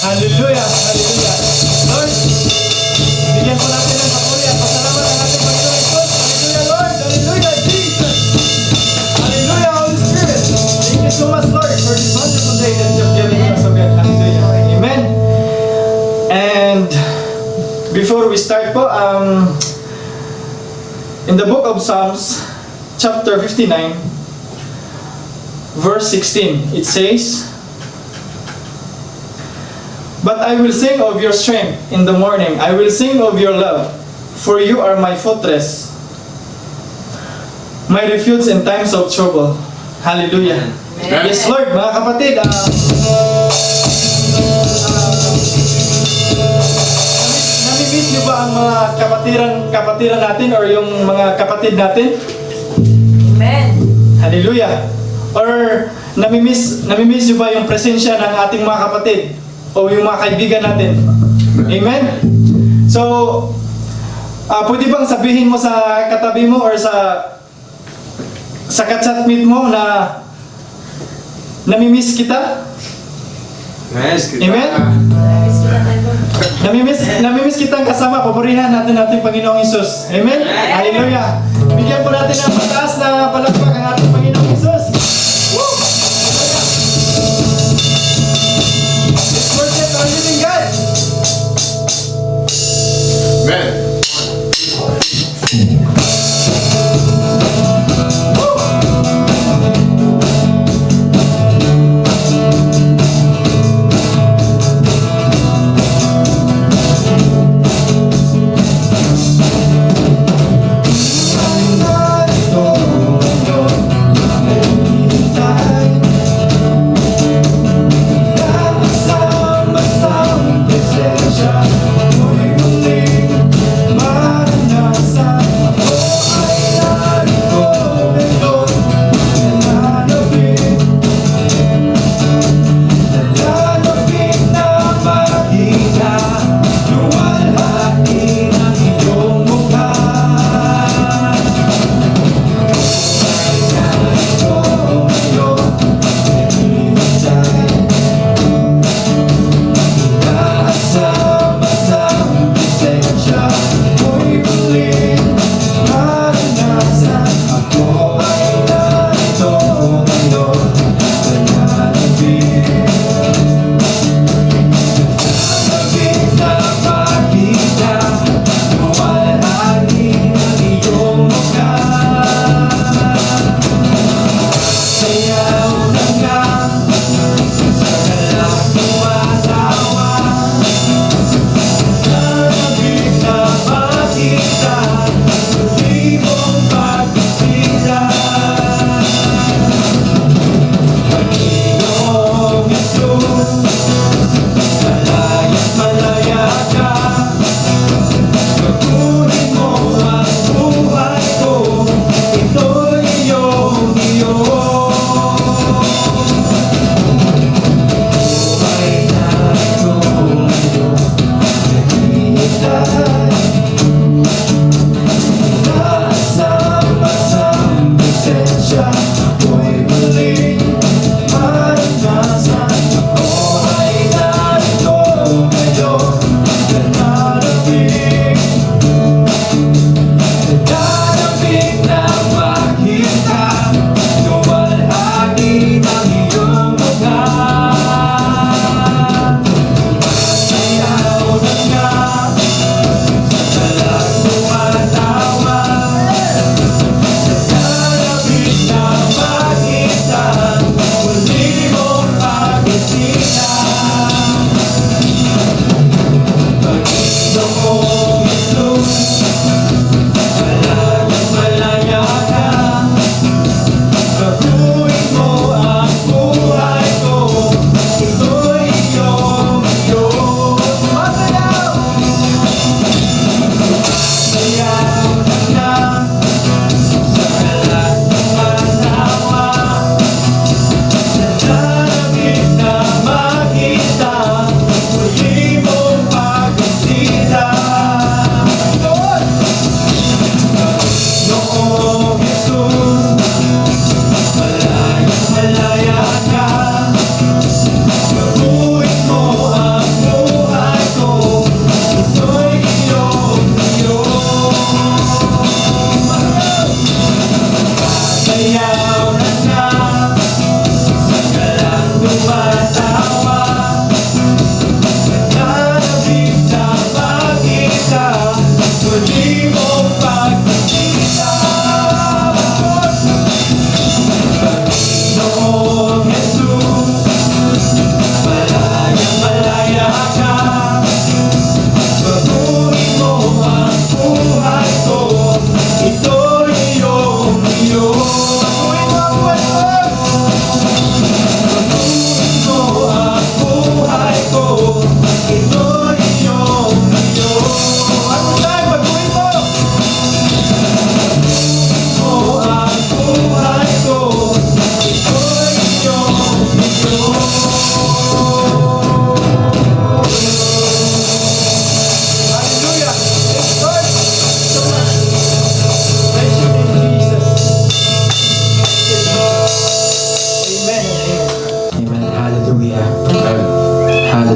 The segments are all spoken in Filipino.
Hallelujah! Hallelujah! Lord, bigyan po natin ng papuri at pasalamat ang ating Panginoon Jesus. Hallelujah, Lord! Hallelujah, Jesus! Hallelujah, Holy Spirit! Thank you so much, Lord, for this wonderful day that you have given us again. Hallelujah! Amen! And before we start po, in the book of Psalms, chapter 59, verse 16, it says, "But I will sing of your strength in the morning. I will sing of your love, for you are my fortress, my refuge in times of trouble." Hallelujah. Amen. Yes, Lord, mga kapatid, namimiss niyo ba ang mga kapatiran natin or yung mga kapatid natin? Amen. Hallelujah. Or namimiss niyo ba yung presensya ng ating mga kapatid o yung mga kaibigan natin? Amen? So, pwede bang sabihin mo sa katabi mo or sa kachatmate mo na namimiss kita? Yes, kita. Amen? Namimiss kitang kasama, paborihan natin ating Panginoong Hesus. Amen? Hallelujah. Bigyan po natin ng mataas na palakpak ang ating Panginoong Hesus. Woo! Let's worship our living God. Amen.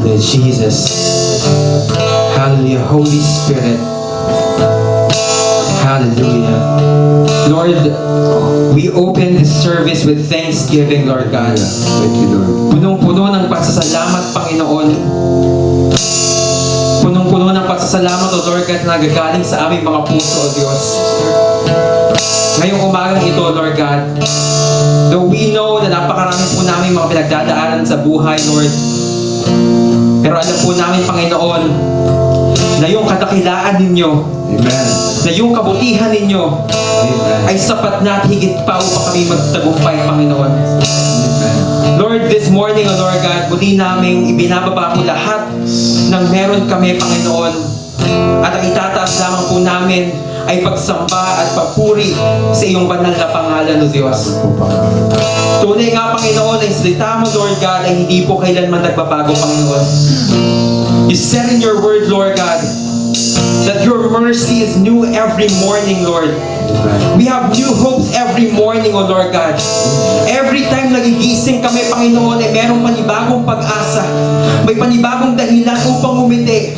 Hallelujah, Jesus. Hallelujah, Holy Spirit. Hallelujah. Lord, we open this service with thanksgiving, Lord God. Thank you, Lord. Punong-puno ng pasasalamat, Panginoon. Punong-puno ng pasasalamat, O Lord God, na nagagaling sa aming mga puso, O Diyos. Ngayong umagang ito, Lord God, though we know na napakarami po namin mga pinagdadaanan sa buhay, Lord, pero alam po namin, Panginoon, na yung kadakilaan ninyo, Amen. na yung kabutihan ninyo, Amen. ay sapat na at higit pa upang kami magtagumpay, Panginoon. Amen. Lord, this morning, O Lord God, muli naming ibinababa po lahat ng meron kami, Panginoon. At ang itataas lamang po namin ay pagsamba at papuri sa iyong banal na pangalan, O Diyos. Po, Panginoon. Tunay nga, Panginoon, ay salita mo, Lord God, ay hindi po kailanman nagbabago, Panginoon. You said in your word, Lord God, that your mercy is new every morning, Lord. Amen. We have new hopes every morning, O Lord God. Every time nagigising kami, Panginoon, ay merong panibagong pag-asa. May panibagong dahilan upang umiti.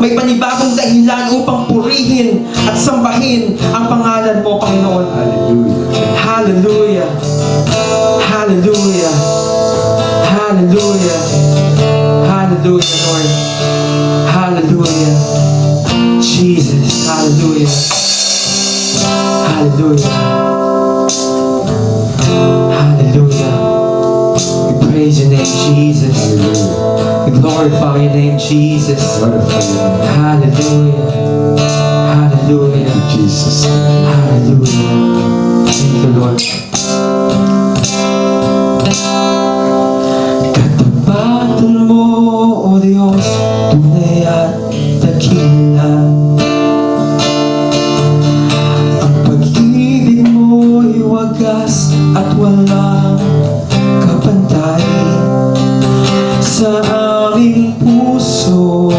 May panibagong dahilan upang purihin at sambahin ang pangalan mo, Panginoon. Hallelujah. Hallelujah. Hallelujah. Hallelujah, Lord. Hallelujah. Jesus. Hallelujah. Hallelujah. Hallelujah. We praise your name, Jesus. Hallelujah. We glorify your name, Jesus. Glorify your name. Hallelujah. Hallelujah. Jesus. Hallelujah. Thank you, Lord. Katapatan mo, O Diyos, tunay at dakila. Ang pag-ibig mo'y wagas at walang kapantay sa aming puso,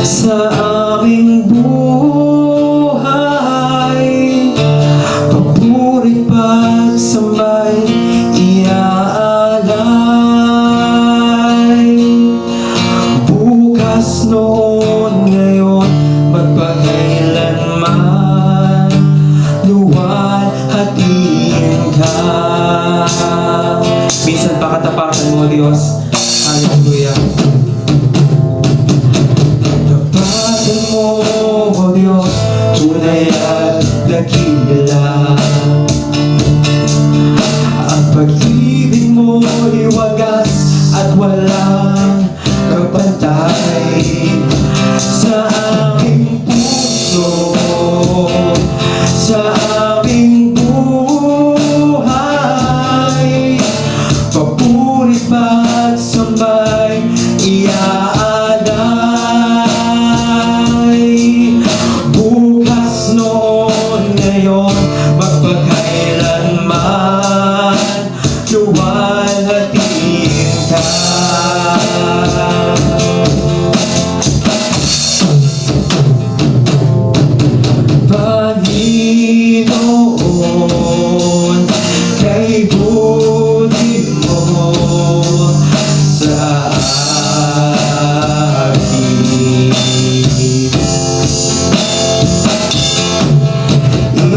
sa aming buhay. Papuri pagsambay, iaalay. Bukas, noon, ngayon, magpakailanman, luwalhatiin ka. Minsan pa katapatan mo, Diyos. Hallelujah. Tapatan mo, O Diyos, tunay at dakila. Ang pag-ibig mo'y wagas at walang kapantay sa aming puso, sa aming buhay. Papuri pagsambay, iaalay. Bukas, noon, ngayon, magpakailanman, luwalhatiin ka. Panginoon, kay buti mo sa akin.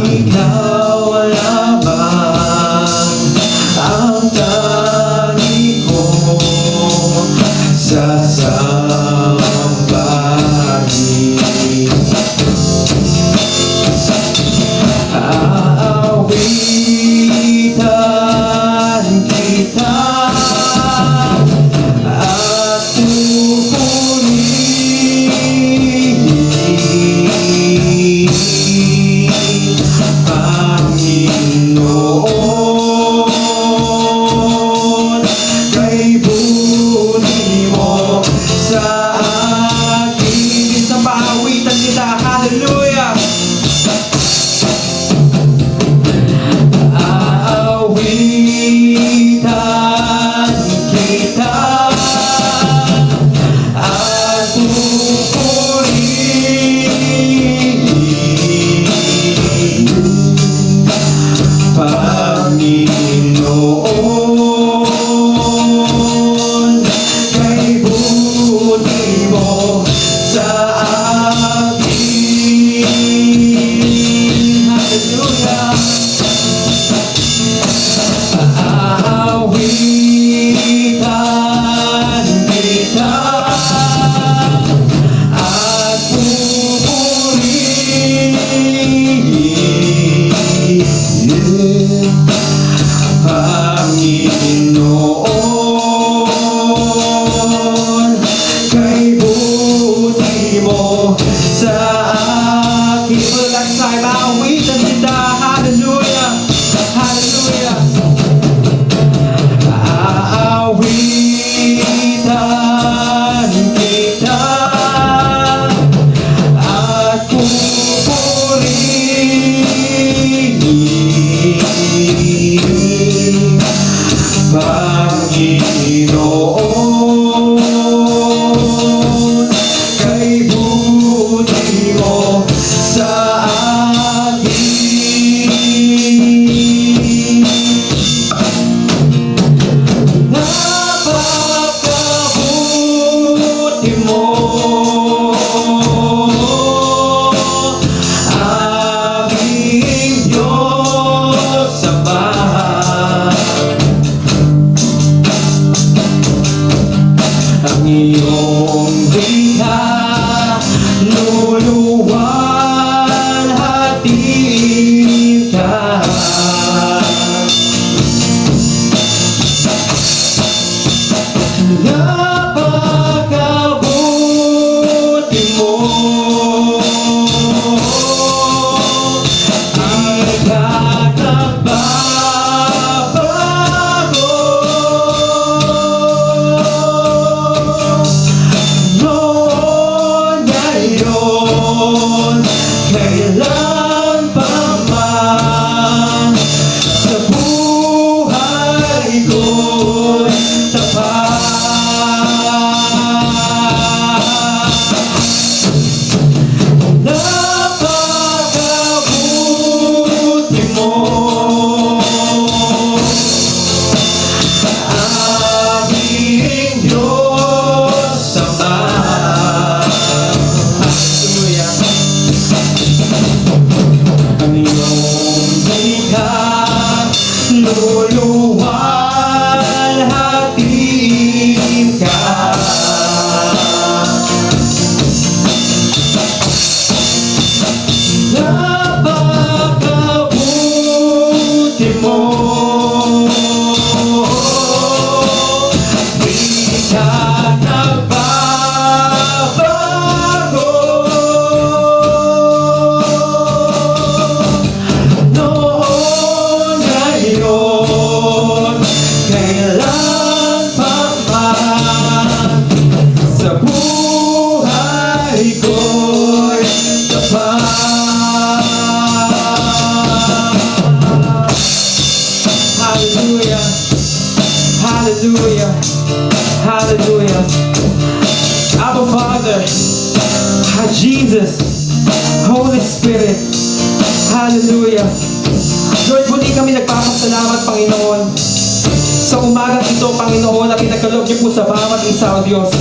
Ikaw lamang ang tangi ko sasambahin. Aawitan kita at pupurihin, Panginoon, kay buti mo sa akin. Isang paawitan kita, hallelujah. Aawitan Panginoon, kay buti mo sa akin. Napakabuti mo, aming Diyos Ama. Ang iyong likha, luluwalhatiin ka. Napakabuti mo, di ka nagbabago. Noon, ngayon, kailan pa man, sa buhay ko'y tapat. Napakabuti mo, aming Diyos Ama. Hallelujah. Ang iyong likha, luluwalhatiin ka. Napakabuti mo, di ka nagbabago. Noon, ngayon, kailan pa man, sa buhay ko'y tapat. Hallelujah, hallelujah, hallelujah. Abba Father, Jesus, Holy Spirit, hallelujah. Lord, muli kami nagpapasalamat, Panginoon, sa umagang ito, Panginoon, na pinagkaloob niyo po sa bawat isa, O Diyos.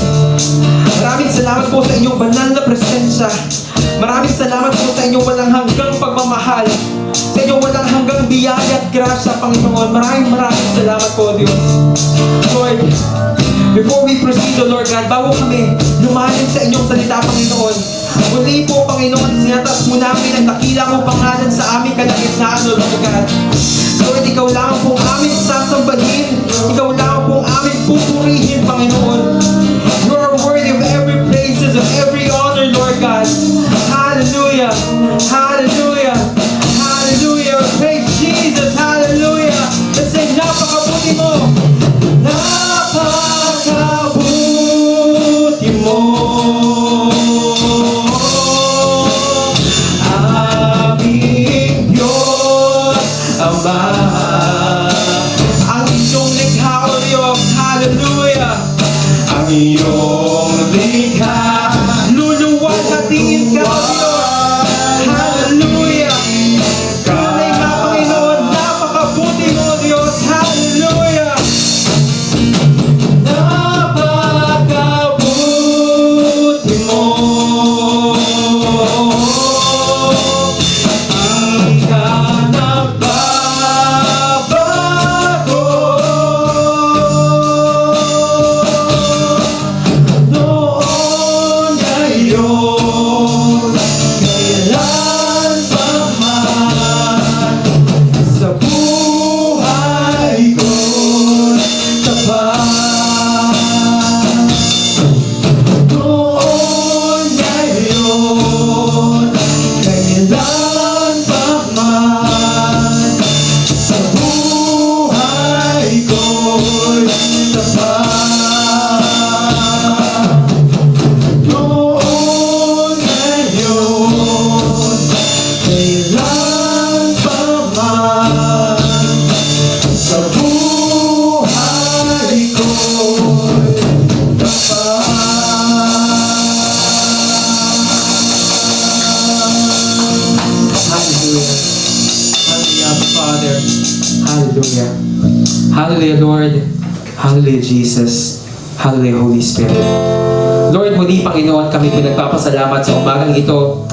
Maraming salamat po sa inyong banal na presensya. Maraming salamat po sa inyong walang hanggang pagmamahal, sa inyong walang hanggang biyaya at grasya, Panginoon. Maraming salamat po, O Diyos. Lord, before we proceed, O Lord God, bago kami lumalim sa inyong salita, Panginoon, muli po, Panginoon, sinataas mo namin ang dakila mong pangalan sa aming kalagitnaan, O Lord God. Lord, ikaw lang po aming sasambahin, ikaw lang po aming pupurihin, Panginoon. You are worthy of every praises, of every honor, Lord God. Hallelujah, hallelujah, hallelujah. Praise Jesus, hallelujah. Let's say, napakabuti mo. Napakabuti mo, aming Diyos Ama. Ang iyong likha, O Diyos, hallelujah. Ang iyong likha, luluwalhatiin ka, O Diyos, hallelujah. Tunay nga, Panginoon, napakabuti mo, O Diyos, hallelujah. Napakabuti mo, di ka nagbabago. Hallelujah, Lord. Hallelujah, Jesus. Hallelujah, Holy Spirit. Lord, muli Panginoon, kami po nagpapasalamat sa umagang ito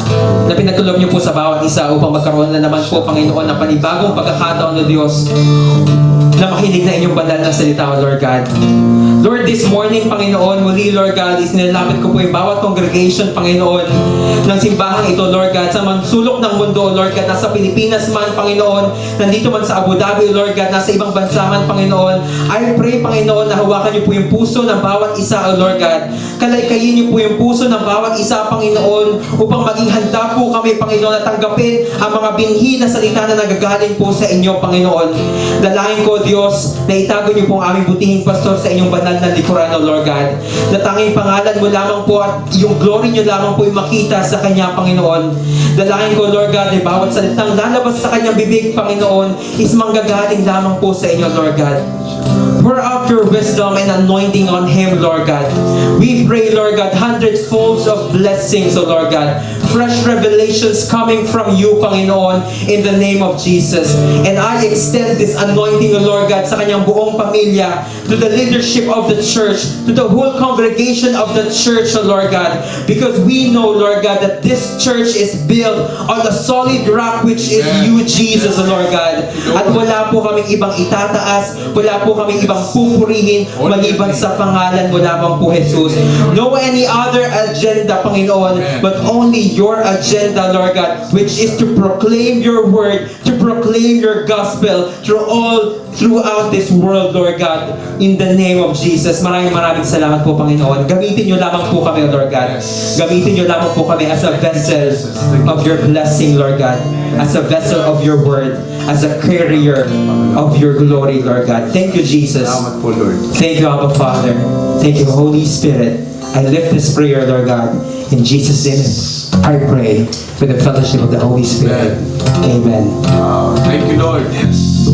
na pinagkulob niyo po sa bawat isa upang magkaroon na naman po, Panginoon, ng panibagong pagkakataon ng Diyos na makinig na inyong banal na salita, O Lord God. Lord, this morning, Panginoon, muli, Lord God, isinilapit ko po yung bawat congregation, Panginoon, ng simbahang ito, Lord God, sa sulok ng mundo, Lord God, nasa Pilipinas man, Panginoon, nandito man sa Abu Dhabi, Lord God, nasa ibang bansa man, Panginoon. I pray, Panginoon, na hawakan niyo po yung puso ng bawat isa, O Lord God. Kalaykayin niyo po yung puso ng bawat isa, Panginoon, upang maging handa po kami, Panginoon, na tanggapin ang mga binhi na salita na nagagaling po sa inyo, Panginoon. Dalangin ko, Diyos, na itago niyo po ang aming butihing pastor sa inyong banal na likuran, O Lord God. Na tanging pangalan mo lamang po at yung glory niyo lamang po yung makita sa Kanya, Panginoon. Dalangin ko, Lord God, na bawat salitang lalabas sa Kanyang bibig, Panginoon, is manggagaling lamang po sa inyo, Lord God. Pour out your wisdom and anointing on Him, Lord God. We pray, Lord God, hundredfolds of blessings, O Lord God. Fresh revelations coming from you, Panginoon, in the name of Jesus. And I extend this anointing, O Lord God, sa Kanyang buong pamilya, to the leadership of the church, to the whole congregation of the church, O Lord God. Because we know, Lord God, that this church is built on the solid rock, which is you, Jesus, O Lord God. At wala po kaming ibang itataas, wala po kaming ibang pupurihin, maliban sa pangalan mo lamang po, Jesus. No any other agenda, Panginoon, but only your agenda, Lord God, which is to proclaim your word, to proclaim your gospel throughout this world, Lord God, in the name of Jesus. Maraming salamat po, Panginoon. Gamitin niyo lamang po kami, Lord God. Gamitin niyo lamang po kami as a vessel of your blessing, Lord God. As a vessel of your word. As a carrier of your glory, Lord God. Thank you, Jesus. Salamat po, Lord. Thank you, Abba Father. Thank you, Holy Spirit. I lift this prayer, Lord God. In Jesus' name, I pray for the fellowship of the Holy Spirit. Amen. Thank you, Lord. Yes.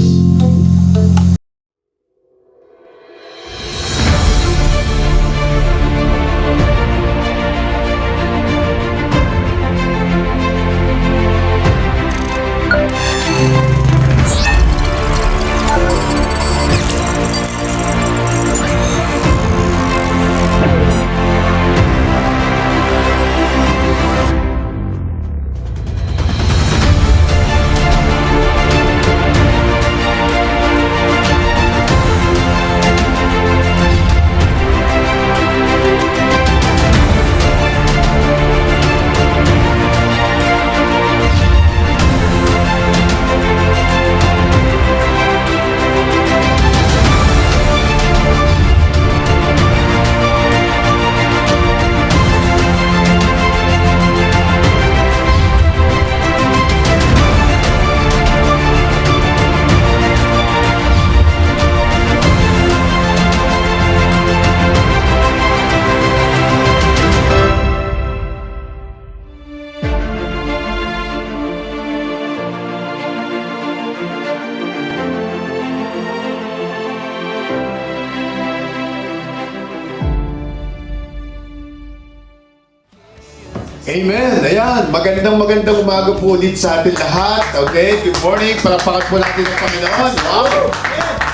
Amen. Ayan. Magandang umaga po ulit sa atin lahat. Okay? Good morning. Palakpakan po natin ang Panginoon. Wow.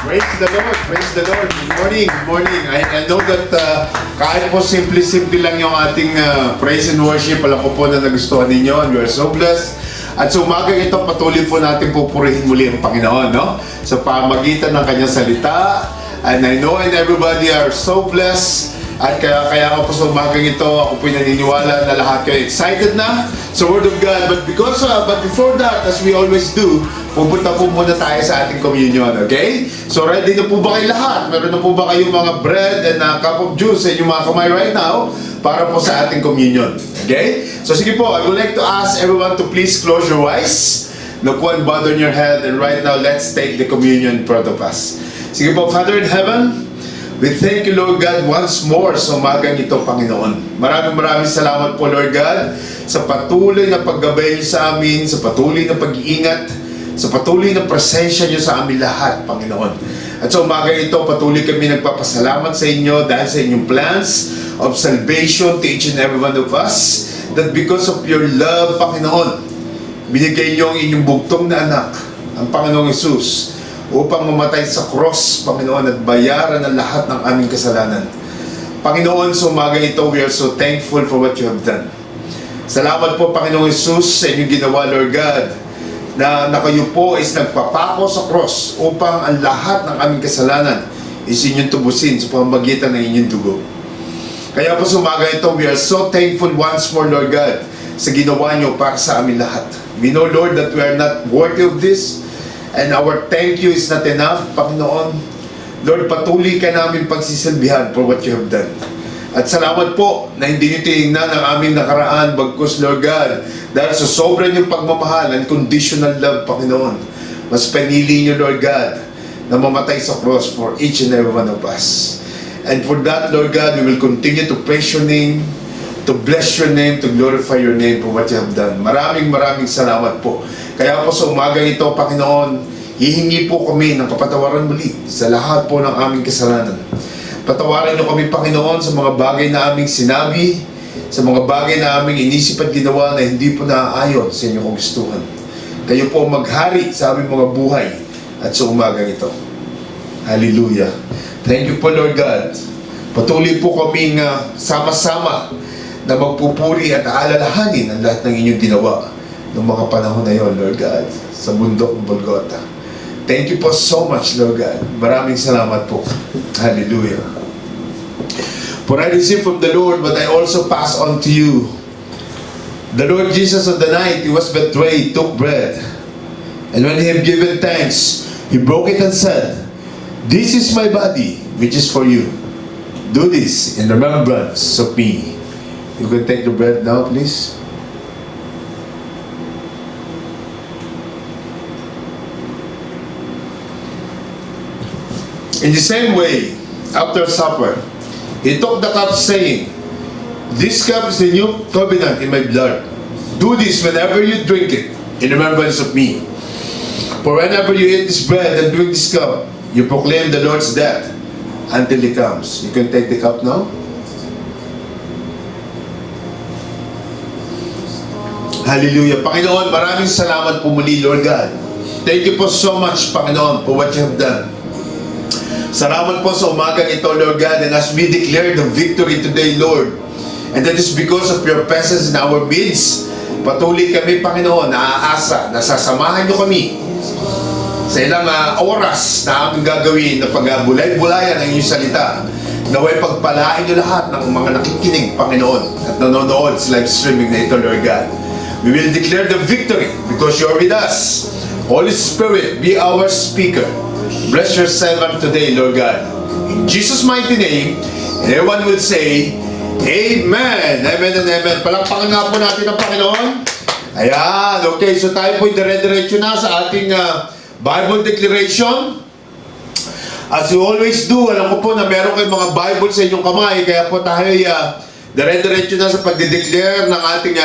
Praise the Lord. Praise the Lord. Good morning. Good morning. I know that kahit po simple lang yung ating praise and worship, alam ko po na nagustuhan ninyo and we are so blessed. At sa umagang ito, patuloy po natin pupurihin muli ang Panginoon, no? Sa pamagitan ng kanyang salita. And I know and everybody are so blessed. At kaya ako po sa umagang ito, ako po'y naniniwala na lahat kayo excited na sa Word of God. But before that, as we always do, pupunta po muna tayo sa ating communion, okay? So ready na po ba kayo lahat? Meron na po ba kayong mga bread and a cup of juice sa inyong mga kamay right now para po sa ating communion, okay? So sige po, I would like to ask everyone to please close your eyes. No one bother in your head, and right now, let's take the communion in front of us. Sige po, Father in heaven, we thank you, Lord God, once more sa umagang ito, Panginoon. Maraming salamat po, Lord God, sa patuloy na paggabay niyo sa amin, sa patuloy na pag-iingat, sa patuloy na presensya niyo sa amin lahat, Panginoon. At sa umagang ito, patuloy kami nagpapasalamat sa inyo dahil sa inyong plans of salvation to each and every one of us, that because of your love, Panginoon, binigay niyo ang inyong bugtong na anak, ang Panginoong Jesus, upang mamatay sa cross, Panginoon, at bayaran ang lahat ng aming kasalanan. Panginoon, sa umaga ito, we are so thankful for what you have done. Salamat po, Panginoong Jesus, sa inyong ginawa, Lord God, na kayo po is nagpapako sa cross upang ang lahat ng aming kasalanan is inyong tubusin sa pamamagitan ng inyong dugo. Kaya po sa umaga ito, we are so thankful once more, Lord God, sa ginawa niyo para sa amin lahat. We know, Lord, that we are not worthy of this, and our thank you is not enough, Panginoon. Lord, patuloy ka namin pagsisilbihan for what you have done. At salamat po na hindi niyo tinignan ang aming nakaraan, bagkus, Lord God, dahil sa sobrang niyong pagmamahal, unconditional love, Panginoon, mas pinili niyo, Lord God, na mamatay sa cross for each and every one of us. And for that, Lord God, we will continue to praise your name, to bless your name, to glorify your name for what you have done. Maraming salamat po. Kaya po sa umagang ito, Panginoon, hihingi po kami ng kapatawaran muli sa lahat po ng aming kasalanan. Patawarin niyo kami, Panginoon, sa mga bagay na aming sinabi, sa mga bagay na aming inisip at ginawa na hindi po naaayon sa inyong kagustuhan. Kayo po maghari sa aming mga buhay at sa umagang ito. Hallelujah. Thank you po, Lord God. Patuloy po kaming sama-sama na magpupuri at aalalahanin ang lahat ng inyong ginawa ng mga panahon na yon, Lord God, sa bundok ng Golgotha. Thank you po so much, Lord God. Maraming salamat po. Hallelujah. For I received from the Lord what I also pass on to you. The Lord Jesus on the night he was betrayed took bread, and when he had given thanks, he broke it and said, "This is my body, which is for you. Do this in remembrance of me." You can take the bread now, please. In the same way, after supper, he took the cup, saying, "This cup is the new covenant in my blood. Do this whenever you drink it, in remembrance of me. For whenever you eat this bread and drink this cup, you proclaim the Lord's death until he comes." You can take the cup now. Hallelujah. Panginoon, maraming salamat po muli, Lord God. Thank you po so much, Panginoon, for what you have done. Salamat po sa umagang ito, Lord God, and as we declare the victory today, Lord, and that is because of your presence in our midst, patuloy kami, Panginoon, naaasa, nasasamahan niyo kami sa ilang oras na aming gagawin na pagbulay-bulayan ng inyong salita. Naway pagpalain niyo lahat ng mga nakikinig, Panginoon, at nanonood sa live streaming na ito, Lord God. We will declare the victory because you are with us. Holy Spirit, be our speaker. Bless your servant today, Lord God. In Jesus' mighty name, and everyone will say, Amen. Amen and amen. Palakpakan nga po natin ang Panginoon. Ayan. Okay, so tayo po dire-diretso na sa ating Bible declaration. As you always do, alam ko po na meron kayong mga Bible sa inyong kamay, kaya po tayo dire-diretso na sa pagdideclare ng ating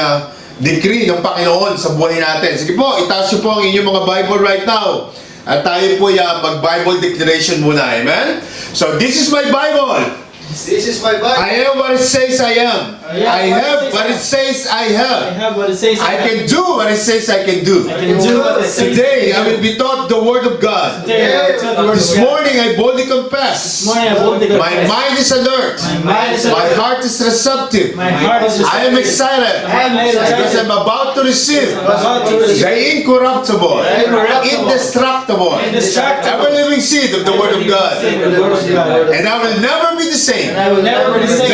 decree ng Panginoon sa buhay natin. Sige po, itaas niyo po ang inyong mga Bible right now. At tayo po mag-Bible declaration muna. Amen? So, this is my Bible. This is my Bible. I am what it says I am. I have what it says I have. I have what it says I can do what it says I can do. I can do what it says. Today, I will be taught the Word of God. Today, I will taught the Word of This God. morning, I boldly confess. This morning, I boldly confess. My mind is alert. My mind is My alert. heart is receptive. My heart is I am excited. I am excited. Because I'm about to receive About to receive the incorruptible, incorruptible, indestructible, indestructible, ever-living seed of the Word of God. the Word of God. And I will never be the same. And I will never be the same.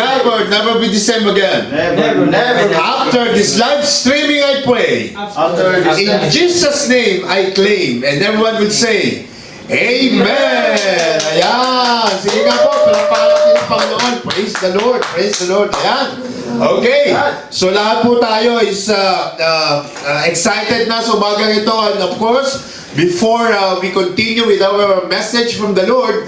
Never be the same again. Never. After this live streaming, I pray. After In Jesus' name, I claim. And everyone will say, Amen! Ayan! Sige nga po, palapakan natin ang Panginoon. Praise the Lord! Praise the Lord! Ayan! Okay! So lahat po tayo is excited na sa umagang ito. And of course, before we continue with our message from the Lord,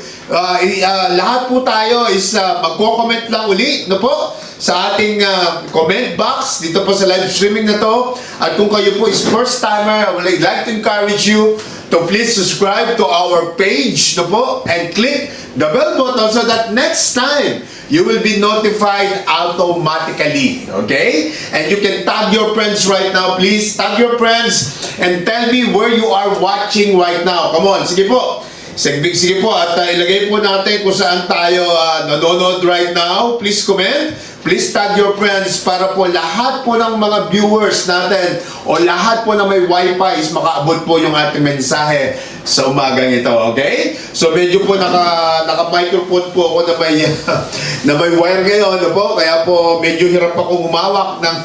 lahat po tayo is magko-comment lang uli, no po? Sa ating comment box dito po sa live streaming na to. At kung kayo po is first timer, I would like to encourage you to please subscribe to our page, no po, and click the bell button so that next time you will be notified automatically. Okay? And you can tag your friends right now. Please tag your friends and tell me where you are watching right now. Come on, sige po. Sige po, at ilagay po natin kung saan tayo nanonood right now. Please comment. Please tag your friends para po lahat po ng mga viewers natin o lahat po na may wifi is makaabot po yung ating mensahe sa umagang ito, okay? So medyo po naka-microphone po ako na may wire ngayon, no po? Kaya po medyo hirap akong humawak ng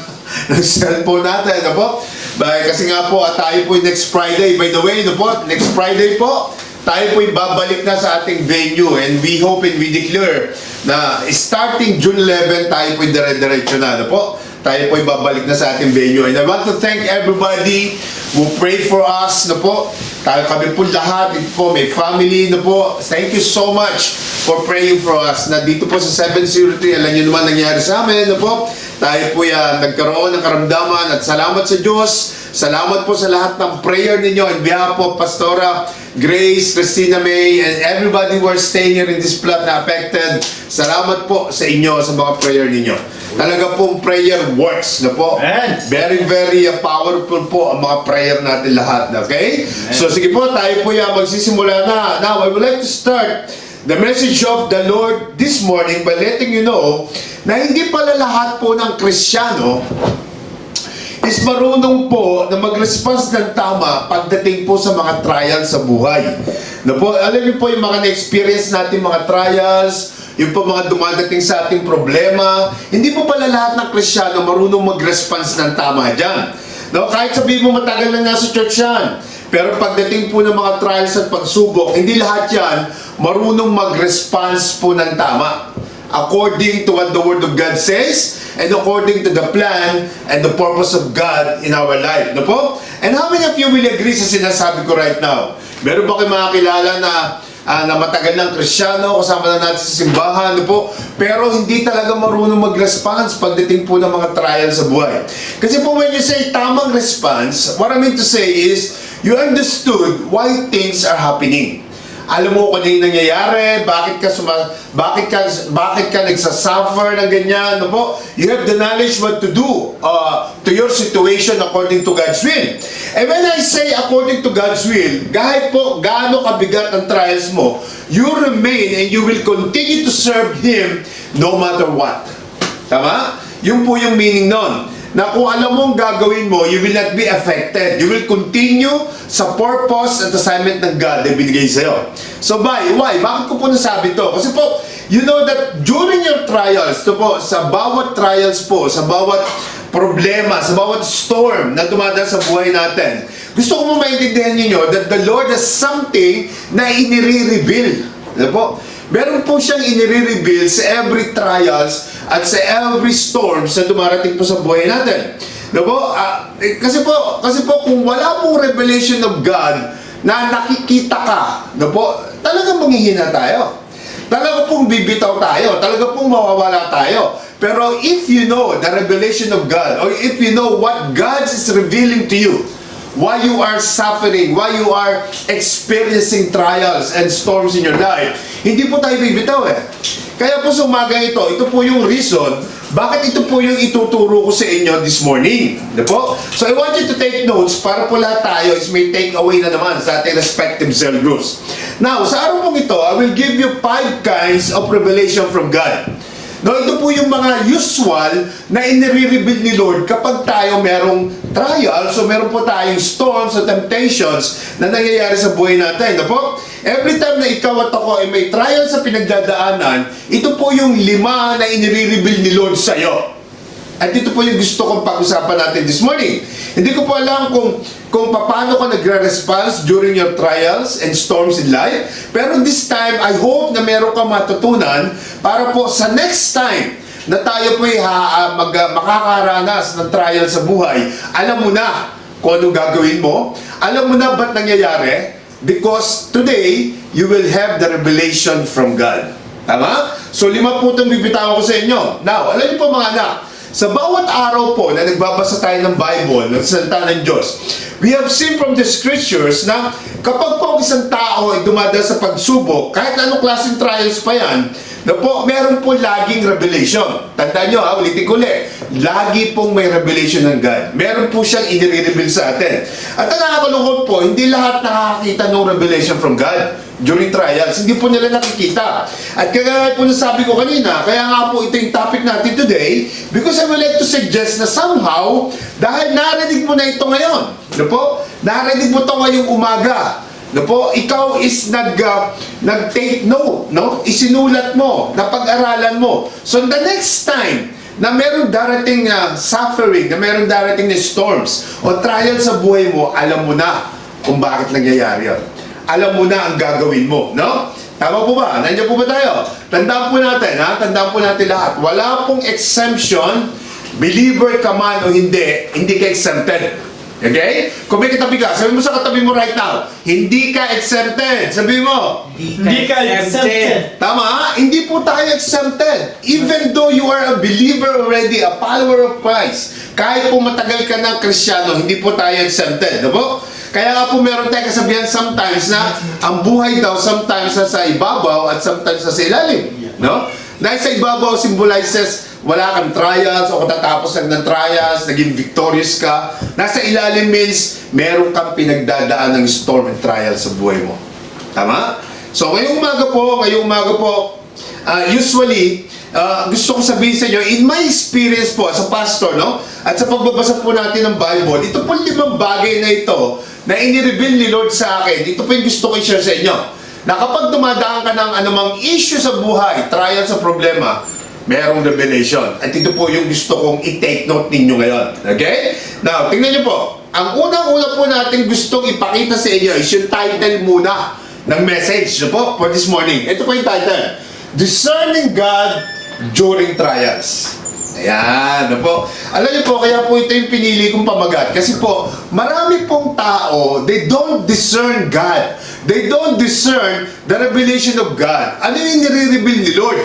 cellphone natin, no po? Kasi nga po, tayo po next Friday, by the way, no po? Next Friday po, tayo po'y babalik na sa ating venue and we hope and we declare na starting June 11, tayo po'y dire-diretso na. Ano po? Tayo po'y babalik na sa ating venue. And I want to thank everybody who prayed for us. No po? Kami po lahat, ito po, may family. No po? Thank you so much for praying for us. Na dito po sa 703, alam nyo naman nangyari sa amin. No po? Tayo po nagkaroon ng karamdaman at salamat sa Diyos. Salamat po sa lahat ng prayer ninyo on behalf of Pastora Grace, Christina May, and everybody who are staying here in this plot na affected. Salamat po sa inyo sa mga prayer ninyo. Talaga pong prayer works na po. Amen. Very, very powerful po ang mga prayer natin lahat. Okay? So sige po, tayo po magsisimula na. Now, I would like to start the message of the Lord this morning by letting you know na hindi pala lahat po ng Kristiyano is marunong po na mag-response ng tama pagdating po sa mga trials sa buhay. No po, alam niyo po yung mga na-experience natin mga trials, yung po mga dumadating sa ating problema, hindi po pala lahat ng Kristiyano marunong mag-response ng tama dyan. No, kahit sabihin mo matagal na nasa church yan, pero pagdating po ng mga trials at pagsubok, hindi lahat yan marunong mag-response po ng tama. According to what the Word of God says, and according to the plan and the purpose of God in our life. No po? And how many of you will agree sa sinasabi ko right now? Meron ba kayo mga kilala na matagal ng Kristiyano, kasama na natin sa simbahan, no po? Pero hindi talaga marunong mag-response pagdating po ng mga trial sa buhay. Kasi po when you say tamang response, what I mean to say is, you understood why things are happening. Alam mo kung ano yung nangyayari, bakit ka nagsasuffer ng ganyan, no po? You have the knowledge what to do to your situation according to God's will. And when I say according to God's will, kahit po gaano kabigat ang trials mo, you remain and you will continue to serve Him no matter what. Tama? Yun po yung meaning nun. Na kung alam mo ang gagawin mo, you will not be affected. You will continue sa purpose at assignment ng God na binigay sa'yo. So why? Bakit ko po nasabi to? Kasi po, you know that during your trials, to po, sa bawat trials po, sa bawat problema, sa bawat storm na dumadaan sa buhay natin, gusto ko mo maintindihan ninyo that the Lord has something na inire-reveal. Ano po? Meron po siyang inire-reveal sa every trials at sa every storms na dumarating po sa buhay natin. No po? Kasi po kung wala pong revelation of God na nakikita ka, no po, talagang manghihina tayo. Talaga pong bibitaw tayo. Talaga pong mawawala tayo. Pero if you know the revelation of God, or if you know what God is revealing to you, why you are suffering, why you are experiencing trials and storms in your life, hindi po tayo bibitaw eh. Kaya po sa umaga ito po yung reason bakit ito po yung ituturo ko sa inyo this morning. Diba? So I want you to take notes para po lahat tayo is may take away na naman sa ating respective cell groups. Now, sa araw pong ito, I will give you 5 kinds of revelation from God. No, ito po yung mga usual na inire-reveal ni Lord kapag tayo merong trials o meron po tayong storms o temptations na nangyayari sa buhay natin. No po? Every time na ikaw at ako ay may trial sa pinagdadaanan, ito po yung 5 na inire-reveal ni Lord sa'yo. At ito po yung gusto kong pag-usapan natin this morning. Hindi ko po alam kung paano ka nagre-response during your trials and storms in life. Pero this time, I hope na meron ka matutunan para po sa next time na tayo po makakaranas ng trial sa buhay, alam mo na kung anong gagawin mo. Alam mo na ba't nangyayari? Because today, you will have the revelation from God. Tama? So 5 po itong bibitawan ko sa inyo. Now, alam niyo po mga anak, sa bawat araw po na nagbabasa tayo ng Bible, ng salita ng Diyos, we have seen from the scriptures na kapag po isang tao ay dumadaan sa pagsubok, kahit anong klaseng trials pa yan, No po, meron po laging revelation. Tandaan nyo ha, ulitin ko ulit. Lagi pong may revelation ng God. Meron po siyang inire-reveal sa atin. At ang nakakalungkot po, hindi lahat nakakita ng revelation from God during trials. Hindi po nila nakikita. At kaya po nasabi ko kanina, kaya nga po ito yung topic natin today, because I would like to suggest na somehow, dahil narinig mo na ito ngayon, no po? Narinig mo ito ngayong umaga, no po? Ikaw is nag-take note, no? Isinulat mo, napag-aralan mo. So the next time na meron darating na suffering, na meron darating na storms o trials sa buhay mo, alam mo na kung bakit nangyayari yun. Alam mo na ang gagawin mo, no? Tama po ba? Nandiyan po ba tayo? Tandaan po natin, ha? Tandaan po natin lahat. Wala pong exemption, believer ka man o hindi, hindi ka exempted. Okay? Kung may katabi ka, sabi mo sa katabi mo right now, hindi ka exempted. Sabi mo, Hindi ka exempted. tama? Hindi po tayo exempted. Even though you are a believer already, a follower of Christ, kahit po matagal ka ng Kristiyano, hindi po tayo exempted. No po? Kaya nga po meron tayong kasabihan sometimes na ang buhay daw sometimes nasa ibabaw at sometimes nasa ilalim. No? Nasa ibabaw symbolizes wala kang trials o katatapos lang ng trials, naging victorious ka. Nasa ilalim means meron kang pinagdadaan ng storm and trials sa buhay mo. Tama? So ngayong umaga po, usually, gusto ko sabihin sa inyo, in my experience po as a pastor, no? At sa pagbabasa po natin ng Bible, ito po 5 bagay na ito na inireveal ni Lord sa akin. Ito po yung gusto ko i-share sa inyo. Na kapag dumadaan ka ng anumang issue sa buhay, trial sa problema, merong revelation. At ito po yung gusto kong i-take note ninyo ngayon. Okay? Now, tingnan nyo po. Ang unang-una po natin gustong ipakita sa inyo is yung title muna ng message po for this morning. Ito po yung title. Discerning God during trials. Ayan, ano po. Alam niyo po, kaya po ito yung pinili kong pamagat. Kasi po, marami pong tao, they don't discern God. They don't discern the revelation of God. Ano yung nire-reveal ni Lord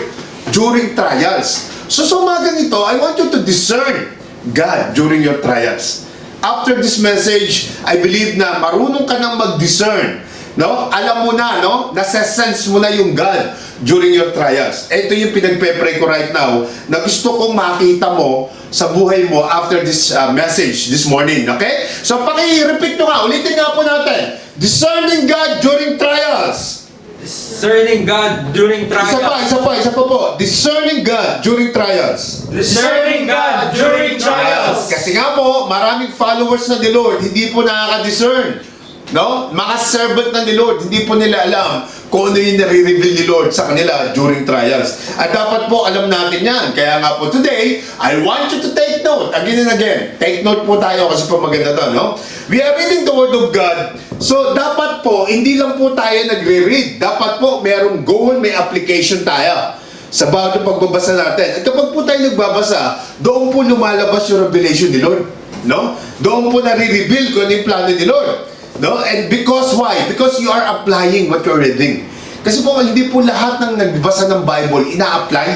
during trials? So, sa umagang ito, I want you to discern God during your trials. After this message, I believe na marunong ka nang mag-discern. No? Alam mo na, no? Nasa-sense mo na yung God during your trials. Ito yung pinagpe-pray ko right now na gusto kong makita mo sa buhay mo after this message this morning. Okay? So, paki-repeat nyo nga. Ulitin nga po natin. Discerning God during trials. Discerning God during Isa pa po. Discerning God during trials. Discerning God during trials. Kasi nga po, maraming followers na ni Lord, hindi po nakaka-discern. No? Mga servant na ni Lord, hindi po nila alam kung ano yung nare-reveal ni Lord sa kanila during trials. At dapat po alam natin yan. Kaya nga po today, I want you to take note. Again and again. Take note po tayo kasi po maganda to, no? We are reading the Word of God. So, dapat po, hindi lang po tayo nagre-read. Dapat po, merong goal, may application tayo sa bawat pagbabasa natin. At kapag po tayo nagbabasa, doon po lumalabas yung revelation ni Lord. No? Doon po nare-reveal kung ano yung plano ni Lord. No? And because why? Because you are applying what you're reading. Kasi po, hindi po lahat ng nagbasa ng Bible, ina-apply,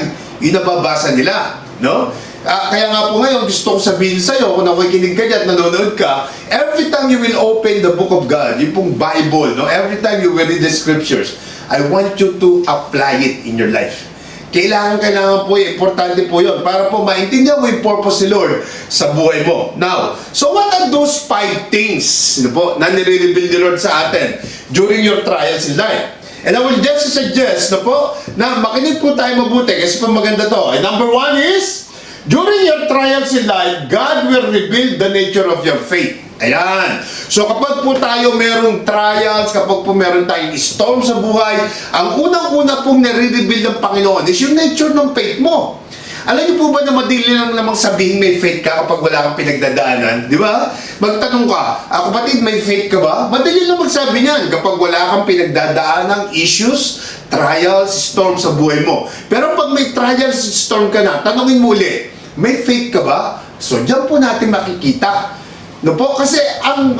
yung nababasa nila. No? Kaya nga po ngayon, gusto ko sabihin sa'yo, kung nakikinig ka dyan at nanonood ka, every time you will open the book of God, yung pong Bible, no? Every time you will read the scriptures, I want you to apply it in your life. Kailangan po, importante po yun, para po maintindihan mo yung purpose ni Lord sa buhay mo. Now, so what are those 5 things po, na nire-reveal ni Lord sa atin during your trials in life? And I will just suggest na makinig po tayo mabuti kasi po maganda to. And number 1 is, during your trials in life, God will reveal the nature of your faith. Ayan. So kapag po tayo merong trials, kapag po meron tayong storm sa buhay, ang unang-una pong nare-reveal ng Panginoon is yung nature ng faith mo. Alam niyo po ba na madali lang namang sabihin may faith ka kapag wala kang pinagdadaanan? Di ba? Magtanong ka, kapatid, may faith ka ba? Madali lang magsabi niyan kapag wala kang pinagdadaanan ng issues, trials, storm sa buhay mo. Pero pag may trials, storm ka na, tanongin mo ulit, may faith ka ba? So, diyan po natin makikita. No po? Kasi ang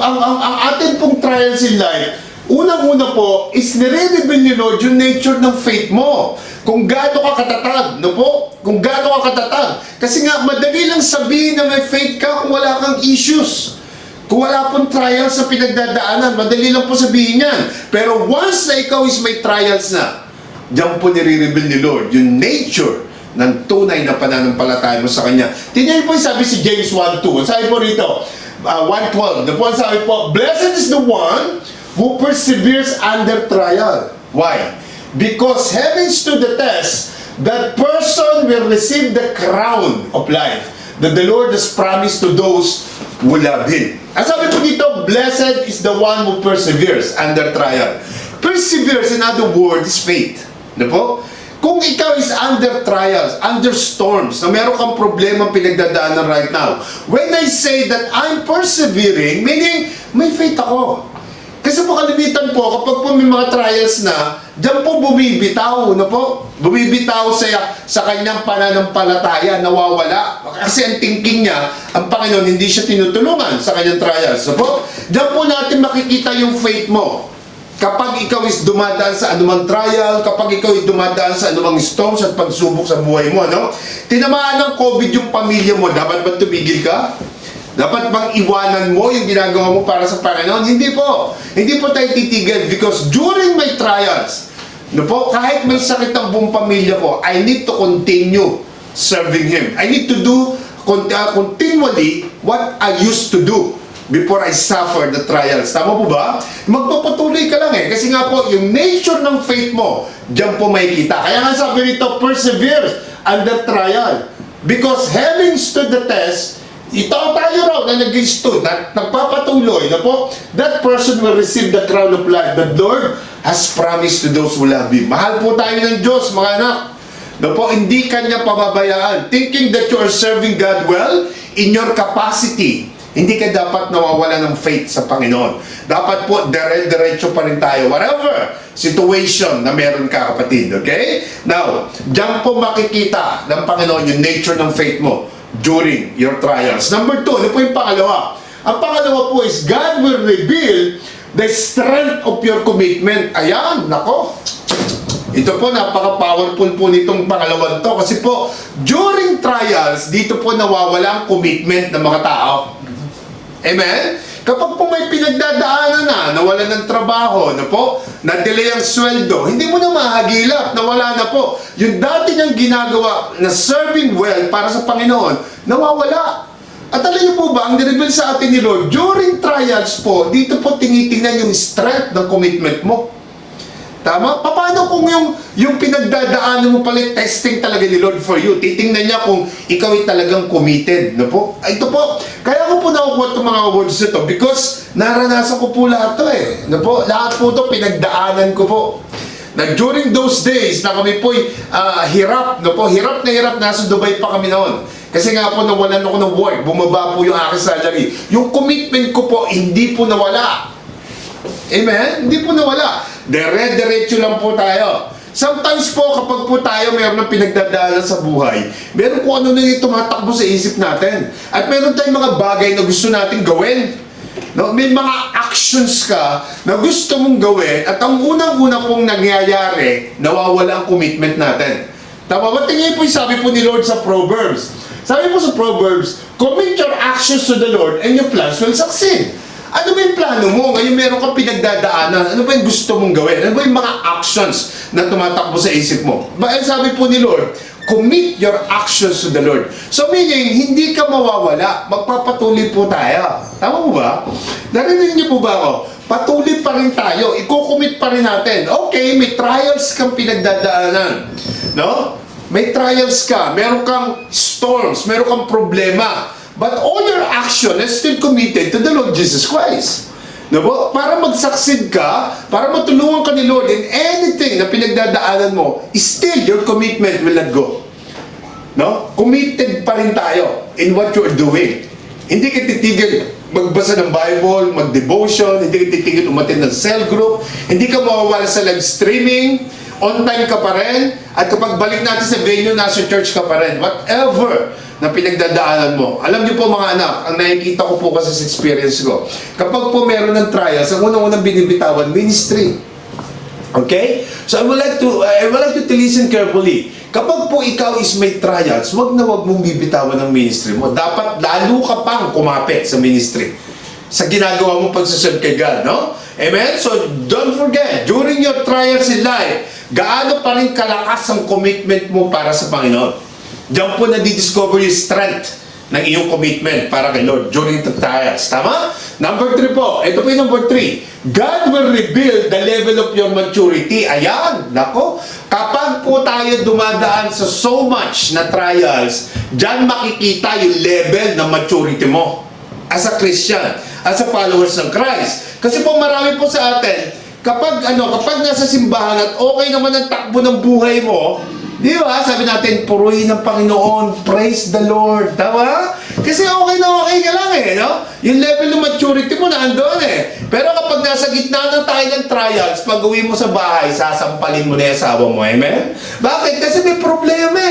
ating pong trials in life, unang-una po, is nire-reveal ni Lord yung nature ng faith mo. Kung gaano ka katatag, no po? Kung gaano ka katatag. Kasi nga, madali lang sabihin na may faith ka kung wala kang issues. Kung wala pong trials sa pinagdadaanan, madali lang po sabihin yan. Pero once na ikaw is may trials na, Diyan po nire-reveal ni Lord yung nature ng tunay na pananampalataya mo sa Kanya. Tingnan po yung sabi si James 1:2. Sabi po rito, 1:12. The point sabi po, blessed is the one who perseveres under trial. Why? Because having stood the test, that person will receive the crown of life that the Lord has promised to those who love Him. Ang sabi po dito, blessed is the one who perseveres under trial. Perseveres, in other words, is faith. Ano po? Kung ikaw is under trials, under storms, na meron kang problema pinagdadaanan right now, when I say that I'm persevering, meaning may faith ako. Kasi po kalimitan po, kapag po may mga trials na, diyan po bumibitaw, no po? Bumibitaw sa kanyang pananampalataya, nawawala. Kasi ang thinking niya, ang Panginoon hindi siya tinutulungan sa kanyang trials. No po? Diyan po natin makikita yung faith mo. Kapag ikaw is dumadaan sa anumang trial, kapag ikaw is dumadaan sa anumang storms at pagsubok sa buhay mo, no? Tinamaan ng COVID yung pamilya mo, dapat ba tumigil ka? Dapat bang iwanan mo yung ginagawa mo para sa Panginoon? Hindi po. Hindi po tayo titigil because during my trials, no po, kahit may sakit ang buong pamilya ko, I need to continue serving Him. I need to do continually what I used to do before I suffer the trials. Tama po ba? Magpapatuloy ka lang eh. Kasi nga po, yung nature ng faith mo, diyan po makikita. Kaya nga sabi nito, persevere under trial. Because having stood the test, ito tayo raw na nag-stood, na nagpapatuloy na po, that person will receive the crown of life that Lord has promised to those who love Him. Mahal po tayo ng Diyos, mga anak. Na po, hindi Kanya pababayaan. Thinking that you are serving God well in your capacity, hindi ka dapat nawawala ng faith sa Panginoon. Dapat po, dire-diretso pa rin tayo. Whatever situation na meron ka, kapatid. Okay? Now, diyan po makikita ng Panginoon yung nature ng faith mo during your trials. Number 2, ano po yung pangalawa? Ang pangalawa po is God will reveal the strength of your commitment. Ayan, nako. Ito po, napaka-powerful po nitong pangalawang to. Kasi po, during trials, dito po nawawala ang commitment ng mga tao. Amen? Kapag po may pinagdadaanan na, nawalan ng trabaho, na po, na-delay ang sweldo, hindi mo na mahagilap, nawala na po. Yung dati niyang ginagawa na serving well para sa Panginoon, nawawala. At alam niyo po ba, ang nireveal sa atin ni Lord, during trials po, dito po tinitingnan yung strength ng commitment mo. Tama? Paano kung yung pinagdadaanan mo pala, testing talaga ni Lord for you? Titingnan niya kung ikaw ay talagang committed. No po? Ito po, kaya ko po nakukuha itong mga words na ito because naranasan ko po lahat ito eh. No po? Lahat po ito, pinagdaanan ko po. Na during those days na kami po hirap, no po? Hirap na hirap, nasa Dubai pa kami noon. Kasi nga po nawalan ako ng work, bumaba po yung aking salary. Yung commitment ko po, hindi po nawala. Amen? Hindi po nawala. Dire-diretso lang po tayo. Sometimes po, kapag po tayo mayroon ng pinagdadaanan sa buhay, meron po ano na yung tumatakbo sa isip natin. At meron tayong mga bagay na gusto natin gawin. No? May mga actions ka na gusto mong gawin at ang unang-una pong nangyayari, nawawala ang commitment natin. Tama ba? Tingnan po yung sabi po ni Lord sa Proverbs. Sabi po sa Proverbs, commit your actions to the Lord and your plans will succeed. Ano ba yung plano mo? Ngayon meron kang pinagdadaanan. Ano ba yung gusto mong gawin? Ano ba yung mga actions na tumatakbo sa isip mo? Bakit sabi po ni Lord, commit your actions to the Lord. So meaning, hindi ka mawawala. Magpapatuloy po tayo. Tama mo ba? Narinig niyo po ba ako? Patuloy pa rin tayo. Iko-commit pa rin natin. Okay, may trials kang pinagdadaanan. No? May trials ka. Meron kang storms. Meron kang problema. But all your action is still committed to the Lord Jesus Christ. No po? Para mag-succeed ka, para matulungan ka ni Lord in anything na pinagdadaanan mo, still your commitment will not go. No? Committed pa rin tayo in what you are doing. Hindi ka titigil magbasa ng Bible, mag-devotion, hindi ka titigil umattend ng cell group, hindi ka mawawala sa live streaming, on time ka pa rin, at kapag balik natin sa venue, nasa church ka pa rin. Whatever na pinagdadaanan mo. Alam niyo po mga anak, ang nakikita ko po kasi sa experience ko, kapag po meron ng trials, ang unang-unang binibitawan, ministry. Okay? So I would like you to listen carefully. Kapag po ikaw is may trials, wag na wag mong bibitawan ng ministry mo. Dapat lalo ka pang kumapit sa ministry. Sa ginagawa mo pagsaserve kay God, no? Amen? So, don't forget, during your trials in life, gaano pa rin kalakas ang commitment mo para sa Panginoon. Diyan po na-discover yung strength ng iyong commitment para kay Lord during the trials. Tama? Number 3 po. Ito po yung number 3. God will reveal the level of your maturity. Ayan. Nako. Kapag po tayo dumadaan sa so much na trials, diyan makikita yung level ng maturity mo as a Christian, as a followers ng Christ. Kasi po marami po sa atin, kapag nasa simbahan at okay naman ang takbo ng buhay mo, di ba? Sabi natin, purihin ng Panginoon, praise the Lord. Tama? Kasi okay na okay ka lang no? Yung level ng maturity mo na andun Pero kapag nasa gitna na tayo ng trials, pag uwi mo sa bahay, sasampalin mo na yung asawa mo. Amen? Bakit? Kasi may problema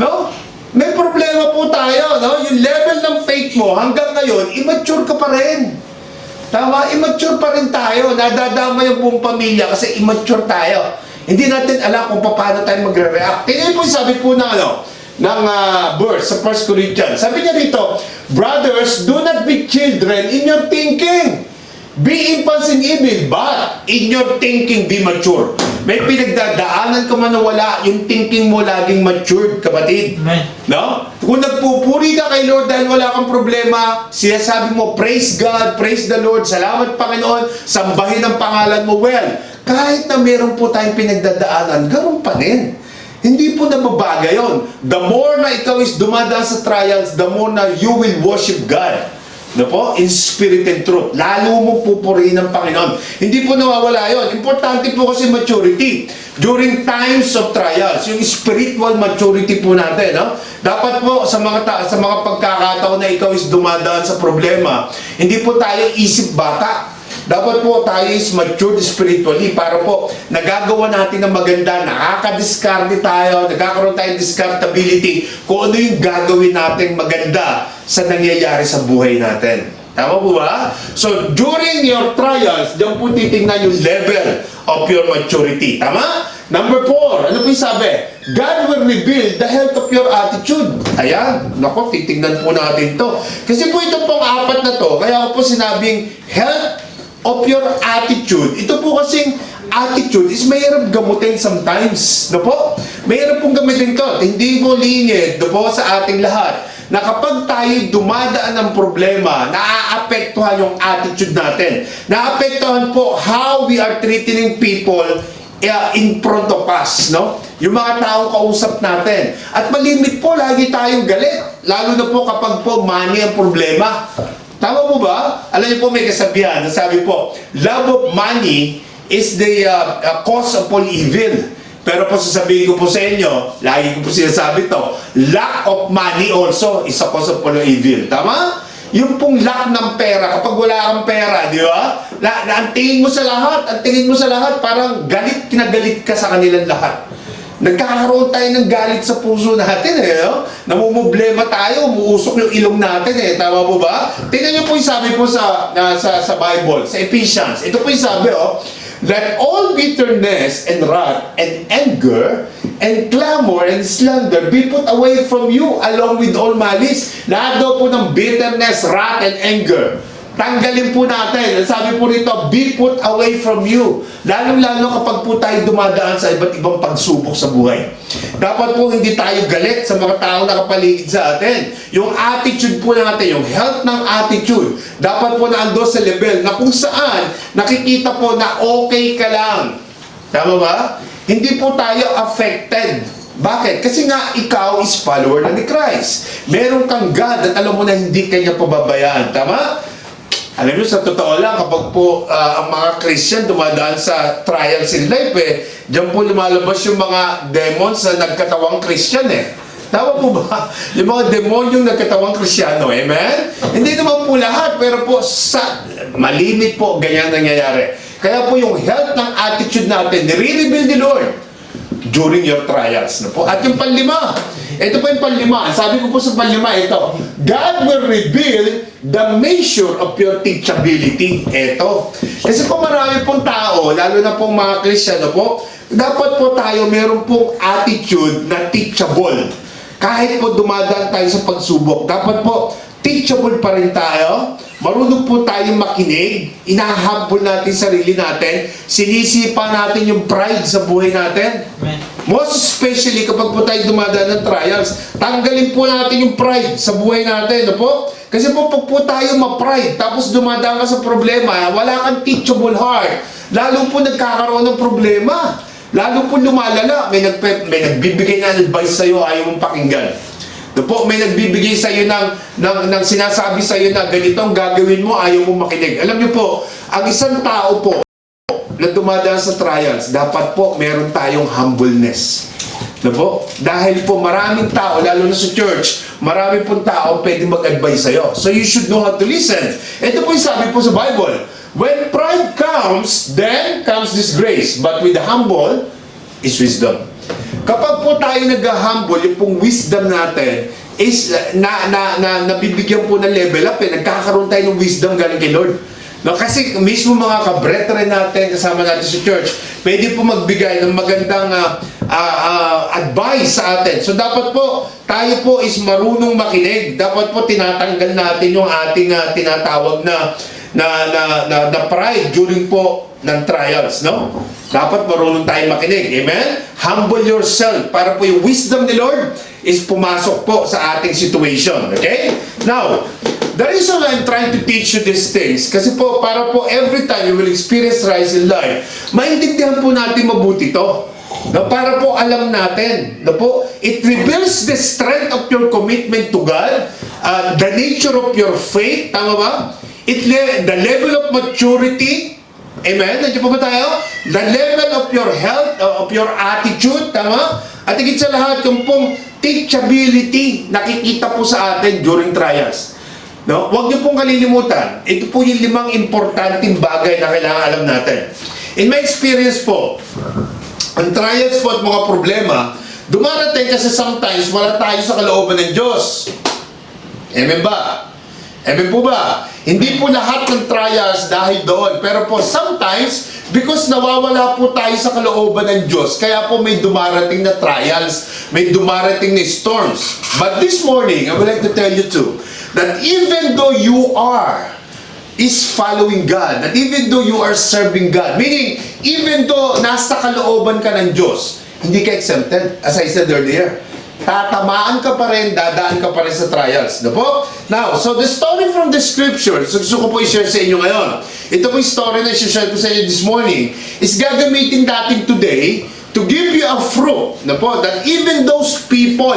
no? May problema po tayo, no? Yung level ng faith mo, hanggang ngayon, immature ka pa rin. Tama? Immature pa rin tayo. Nadadama yung buong pamilya kasi immature tayo. Hindi natin alam kung paano tayo magre-react. Tingnan po yung sabi po ng verse sa 1 Corinthians. Sabi niya dito, brothers, do not be children in your thinking. Be infants in evil, but in your thinking be mature. May pinagdadaanan ka man na wala, yung thinking mo laging matured, kapatid. Amen. No? Kung nagpupuri ka kay Lord dahil wala kang problema, sinasabi mo, praise God, praise the Lord, salamat Panginoon, sambahin ang pangalan mo, well, kahit na meron po tayong pinagdadaanan, ganoon pa din. Hindi po nababaga yun. The more na ikaw is dumadaan sa trials, the more na you will worship God. No po? In spirit and truth. Lalo mo pupurihin ng Panginoon. Hindi po nawawala yun. Importante po kasi maturity. During times of trials, yung spiritual maturity po natin, no? Dapat po sa mga pagkakataon na ikaw is dumadaan sa problema, hindi po tayo isip bata. Dapat po tayo is matured spiritually para po nagagawa natin ng maganda, nakakadiskarte tayo, nagkakaroon tayo ng discartability kung ano yung gagawin natin maganda sa nangyayari sa buhay natin. Tama po ba? So, during your trials, diyan po titingnan yung level of your maturity. Tama? Number 4, ano po yung sabi? God will reveal the health of your attitude. Ayan, nako, titingnan po natin to. Kasi po ito pong 4 na to, kaya ko po sinabing health of your attitude. Ito po kasing attitude is mahirap gamutin sometimes. No po? Mahirap pong gamitin to. Hindi mo linyed, no po, sa ating lahat, na kapag tayo dumadaan ng problema, naaapektuhan yung attitude natin. Naaapektuhan po how we are treating people in front of us, no? Yung mga taong kausap natin. At malimit po, lagi tayong galit. Lalo na po kapag po money ang problema. Tama po ba? Alam niyo po may kasabihan, sabi po, love of money is the cause of all evil. Pero po sasabihin ko po sa inyo, lagi ko po sinasabi to, lack of money also is a cause of all evil. Tama? Yung pong lack ng pera, kapag wala kang pera, di ba? Ang tingin mo sa lahat, parang kinagalit ka sa kanilang lahat. Nagkakaroon tayo ng galit sa puso natin no? Namumblema tayo, umuusok yung ilong natin Tama po ba? Tingnan niyo po yung sabi po sa Bible, sa Ephesians. Ito po yung sabi let all bitterness and wrath and anger and clamor and slander be put away from you along with all malice. Lahat daw po ng bitterness, wrath and anger, tanggalin po natin. Sabi po rito, be put away from you. Lalong-lalo kapag po tayo dumadaan sa iba't ibang pagsubok sa buhay. Dapat po hindi tayo galit sa mga tao na kapaligid sa atin. Yung attitude po natin, yung health ng attitude, dapat po na ando sa level na kung saan nakikita po na okay ka lang. Tama ba? Hindi po tayo affected. Bakit? Kasi nga ikaw is follower na ni Christ. Meron kang God at alam mo na hindi kanya pababayaan. Tama? Alam niyo, sa totoo lang, kapag po ang mga Christian dumadaan sa trials in life, diyan po lumalabas yung mga demons na nagkatawang Christian Tama po ba? Yung mga demonyong nagkatawang Krisyano, amen? Hindi naman po lahat, pero po sa malimit po, ganyan nangyayari. Kaya po yung health ng attitude natin, nire-reveal ni Lord during your trials. No po? At yung panlima, ito po yung panlima. Sabi ko po sa panlima, ito, God will reveal the measure of your teachability. Ito. Kasi po marami pong tao, lalo na pong mga Kristyano po, dapat po tayo meron pong attitude na teachable. Kahit po dumadaan tayo sa pagsubok, dapat po teachable pa rin tayo. marunong po tayong makinig, inahabol natin sarili natin, sinisipa natin yung pride sa buhay natin. Most especially kapag po tayo dumadaan ng trials, tanggalin po natin yung pride sa buhay natin, no po? Kasi po pag po tayo ma-pride, tapos dumadaan ka sa problema, wala kang teachable heart, lalo po nagkakaroon ng problema. Lalo po lumalala, may nagbibigay na advice sa'yo, ayaw mong pakinggan. Po, may nagbibigay sa iyo ng sinasabi sa iyo na ganito ang gagawin mo, ayaw mo makinig. Alam niyo po, ang isang tao po na dumadaan sa trials, dapat po meron tayong humbleness. Po? Dahil po maraming tao, lalo na sa church, marami pong tao pwede mag-advise sa iyo. So you should know how to listen. Ito po yung sabi po sa Bible. When pride comes, then comes disgrace. But with the humble is wisdom. Kapag po tayo nag-humble, yung pong wisdom natin is nabibigyan po ng level up. Nagkakaroon tayo ng wisdom galing kay Lord. No, kasi mismo mga kabrethren natin, kasama natin sa church, pwede po magbigay ng magandang advice sa atin. So dapat po, tayo po is marunong makinig. Dapat po tinatanggal natin yung ating tinatawag na pride during po ng trials, no? Dapat marunong tayong makinig. Amen? Humble yourself para po yung wisdom ni Lord is pumasok po sa ating situation. Okay? Now, the reason I'm trying to teach you these things, kasi po, para po every time you will experience rise in life, maintindihan po natin mabuti to. No, para po alam natin, no po, it reveals the strength of your commitment to God, the nature of your faith, tama ba? The level of maturity. Amen? Nandiyan po ba tayo? The level of your health, of your attitude, tama? At higit sa lahat, yung pong teachability, nakikita po sa atin during trials. No? Huwag niyo pong kalilimutan. Ito po yung 5 importanteng bagay na kailangan alam natin. In my experience po, ang trials po at mga problema, dumarating kasi sometimes wala tayo sa kalooban ng Diyos. Amen ba? Amen po ba? Hindi po lahat ng trials dahil doon. Pero po, sometimes, because nawawala po tayo sa kalooban ng Diyos, kaya po may dumarating na trials, may dumarating na storms. But this morning, I would like to tell you too, that even though you are following God, that even though you are serving God, meaning, even though nasa kalooban ka ng Diyos, hindi ka exempted, as I said earlier. Tatamaan ka pa rin, dadaan ka pa rin sa trials. No po? Now, so the story from the scripture, so gusto ko po i-share sa inyo ngayon. Ito po yung story na i-share ko sa inyo this morning, is gagamitin natin today to give you a fruit, no po, that even those people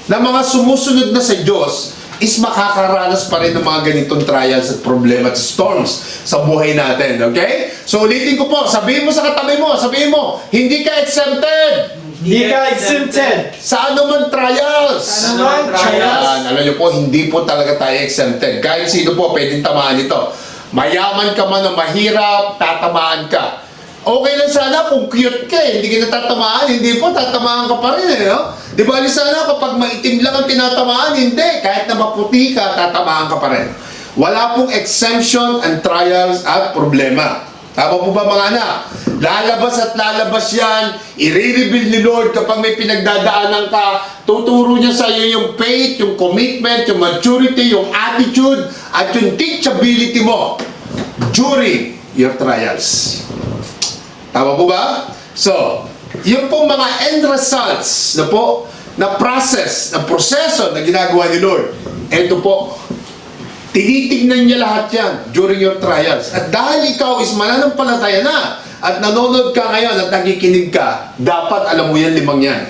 na mga sumusunod na sa Diyos is makakaranas pa rin ng mga ganitong trials at problema at storms sa buhay natin. Okay? So ulitin ko po, sabihin mo sa katabi mo, sabihin mo, hindi ka exempted! Hindi ka exempted sa anumang trials. Ayan, alam niyo po, hindi po talaga tayo exempted. Kahit sino po, pwedeng tamaan ito. Mayaman ka man o mahirap, tatamaan ka. Okay lang sana kung cute ka hindi ka natatamaan, hindi po, tatamaan ka pa rin no? Di ba, sana kapag maitim lang ang tinatamaan, hindi. Kahit na maputi ka, tatamaan ka pa rin. Wala pong exemption and trials at problema. Tama po ba mga anak? Lalabas at lalabas yan, i-reveal ni Lord kapag may pinagdadaanan ka, tuturo niya sa iyo yung faith, yung commitment, yung maturity, yung attitude, at yung teachability mo during your trials. Tama po ba? So, yung pong mga end results na po, na process, na proseso na ginagawa ni Lord, ito po, tinitignan niya lahat yan during your trials. At dahil ikaw is mananampalataya na, at nanonood ka ngayon at nakikinig ka, dapat alam mo yan 5 yan.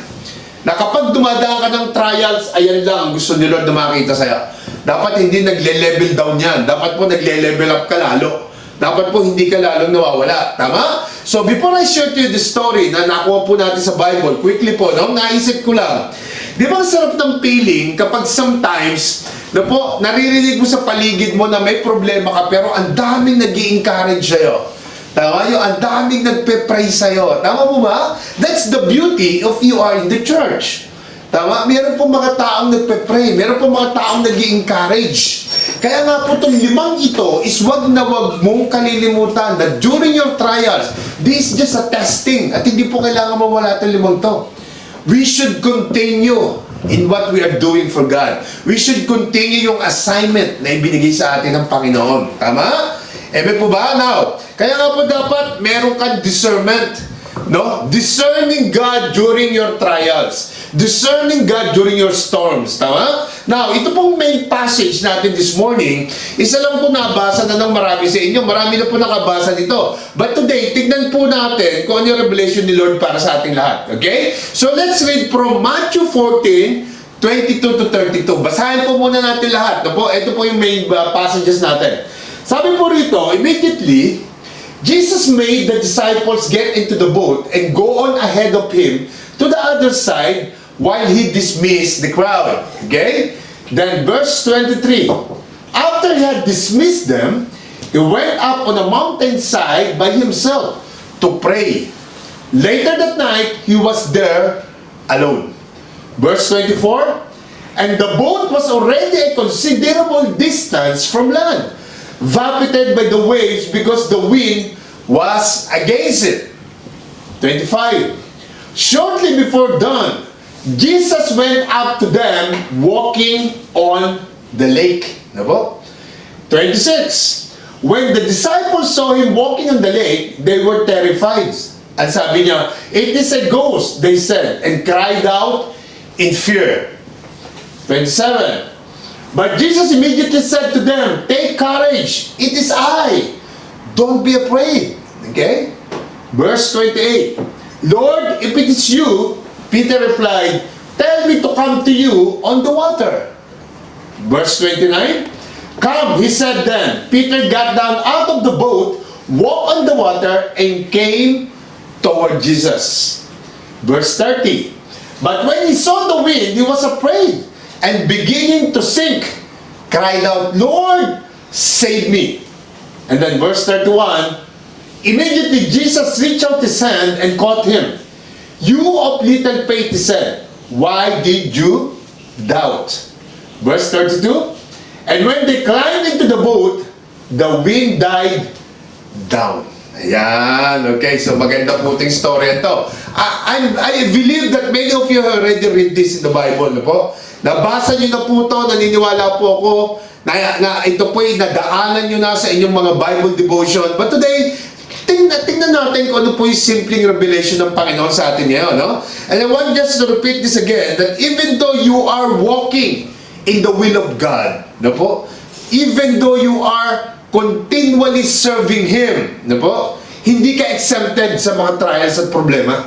Na kapag dumadaan ka ng trials, ayan lang ang gusto ni Lord na makita sa'yo. Dapat hindi nagle-level down yan. Dapat po nagle-level up ka lalo. Dapat po hindi ka lalong nawawala. Tama? So before I share to you the story na nakuha po natin sa Bible, quickly po, no? Naisip ko lang. Di ba ang sarap ng feeling kapag sometimes, na po, naririnig mo sa paligid mo na may problema ka, pero ang daming nag-i-encourage sa'yo. Tama? Yung ang daming nagpe-pray sa'yo. Tama mo ba? That's the beauty of you are in the church. Tama? Meron po mga taong nagpe-pray. Meron po mga taong nag-i-encourage. Kaya nga po itong 5 ito is wag na wag mong kalilimutan that during your trials, this is just a testing. At hindi po kailangan mawala itong 5 to. We should continue in what we are doing for God. We should continue yung assignment na ibinigay sa atin ng Panginoon. Tama? Amen po ba? Now, kaya nga po dapat meron kang discernment. No? Discerning God during your trials. Discerning God during your storms. Tama? Now, ito pong main passage natin this morning, isa lang po nabasa na ng marami sa inyo. Marami na po nakabasa nito. But today, tignan po natin kung ano yung revelation ni Lord para sa ating lahat. Okay? So, let's read from Matthew 14, 22 to 32. Basahin po muna natin lahat. Ito po yung main passages natin. Sabi po rito, immediately, Jesus made the disciples get into the boat and go on ahead of him to the other side while he dismissed the crowd. Okay? Then verse 23. After he had dismissed them, he went up on a mountainside by himself to pray. Later that night, he was there alone. Verse 24. And the boat was already a considerable distance from land, buffeted by the waves because the wind was against it. 25. Shortly before dawn, Jesus went up to them walking on the lake. 26. When the disciples saw him walking on the lake, they were terrified. Ang sabi niya, "It is a ghost," they said, and cried out in fear. 27. But Jesus immediately said to them, "Take courage, it is I. Don't be afraid." Okay? Verse 28. "Lord, if it is you," Peter replied, "tell me to come to you on the water." Verse 29. "Come," he said then. Peter got down out of the boat, walked on the water, and came toward Jesus. Verse 30. But when he saw the wind, he was afraid, and beginning to sink, cried out, "Lord, save me." And then verse 31, immediately Jesus reached out his hand and caught him. "You of little faith," he said, "why did you doubt?" Verse 32, and when they climbed into the boat, the wind died down. Ayan, okay, so maganda po itong story ito. I believe that many of you have already read this in the Bible, no po? Nabasa nyo na po ito, naniniwala po ako na ito po ay nadaanan nyo na sa inyong mga Bible devotion. But today, tingnan natin kung ano po yung simpleng revelation ng Panginoon sa atin ngayon, no? And I want just to repeat this again, that even though you are walking in the will of God, no po? Even though you are continually serving Him, no po? Hindi ka exempted sa mga trials at problema.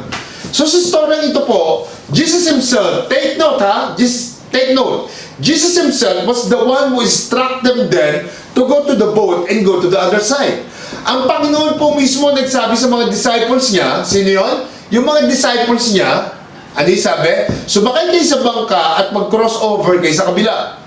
So sa story ito po, Jesus Himself, take note ha, just take note, Jesus Himself was the one who instructed them then to go to the boat and go to the other side. Ang Panginoon po mismo nagsabi sa mga disciples niya, sino yun? Yung mga disciples niya, ano yung sabi? Sumakay kayo sa bangka at mag-cross over kayo sa kabila.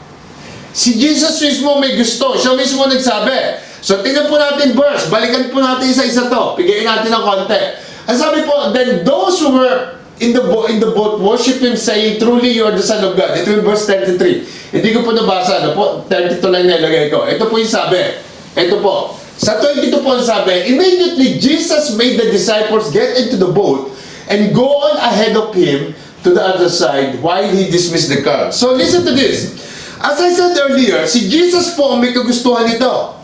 Si Jesus mismo may gusto, siya mismo nagsabi. So tingnan po natin verse, balikan po natin isa-isa to, pigayin natin ng konti. Ang sabi po, then those who were in the boat worship Him, saying, "Truly you are the Son of God." Ito yung verse 33. Hindi ko po nabasa, ano po? 32 lang nilagay ko. Ito po yung sabi. Ito po. Sa 22 po ang sabi, immediately Jesus made the disciples get into the boat and go on ahead of Him to the other side while He dismissed the crowd. So listen to this. As I said earlier, si Jesus po ang may kagustuhan nito.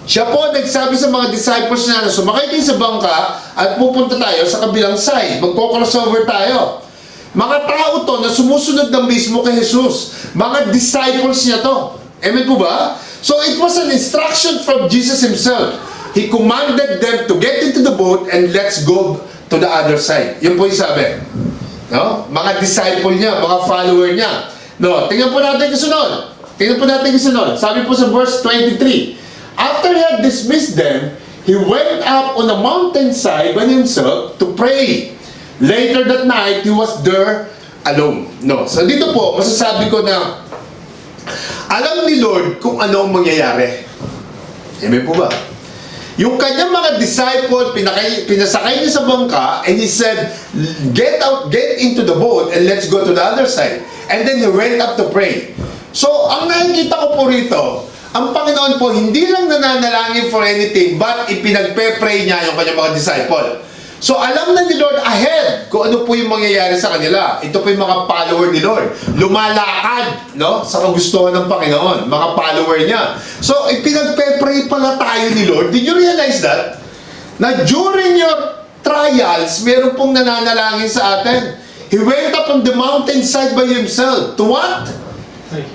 Siya po nagsabi sa mga disciples niya na sumakay kayo sa bangka at pupunta tayo sa kabilang side. Magko-crossover tayo. Mga tao to na sumusunod ng mismo kay Jesus. Mga disciples niya to. Amen po ba? So it was an instruction from Jesus Himself. He commanded them to get into the boat and let's go to the other side. Yun po yung sabi. No? Mga disciple niya, mga follower niya. No, tingnan po natin kasunod. Tingnan po natin kasunod. Sabi po sa verse 23, after he had dismissed them, he went up on a mountainside by himself to pray. Later that night, he was there alone. No. So dito po, masasabi ko na alam ni Lord kung ano ang mangyayari. Amen po ba? Yung kanyang mga disciple, pinasakay niya sa bangka, and he said, get into the boat and let's go to the other side. And then he went up to pray. So, ang nakikita ko po rito, ang Panginoon po, hindi lang nananalangin for anything, but ipinagpe-pray niya yung kanyang mga disciple. So alam na ni Lord ahead kung ano po yung mangyayari sa kanila. Ito po yung mga follower ni Lord. Lumalakad, no? Sa kagustuhan ng Panginoon. Mga follower niya. So, ipinagpe-pray pala tayo ni Lord. Did you realize that? Na during your trials, meron pong nananalangin sa atin. He went up on the mountainside by himself. To what?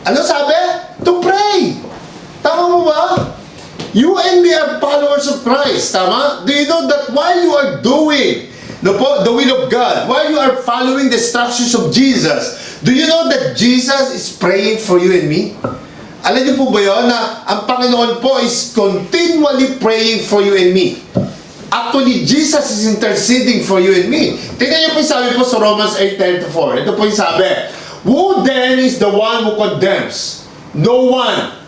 Ano sabi? To pray. Tama mo ba? You and me are followers of Christ. Tama? Do you know that while you are doing the will of God, while you are following the instructions of Jesus, do you know that Jesus is praying for you and me? Alam niyo po ba yun na ang Panginoon po is continually praying for you and me? Actually, Jesus is interceding for you and me. Tingnan niyo po yung sabi po sa Romans 8:10-4. Ito po yung sabi, who then is the one who condemns? No one.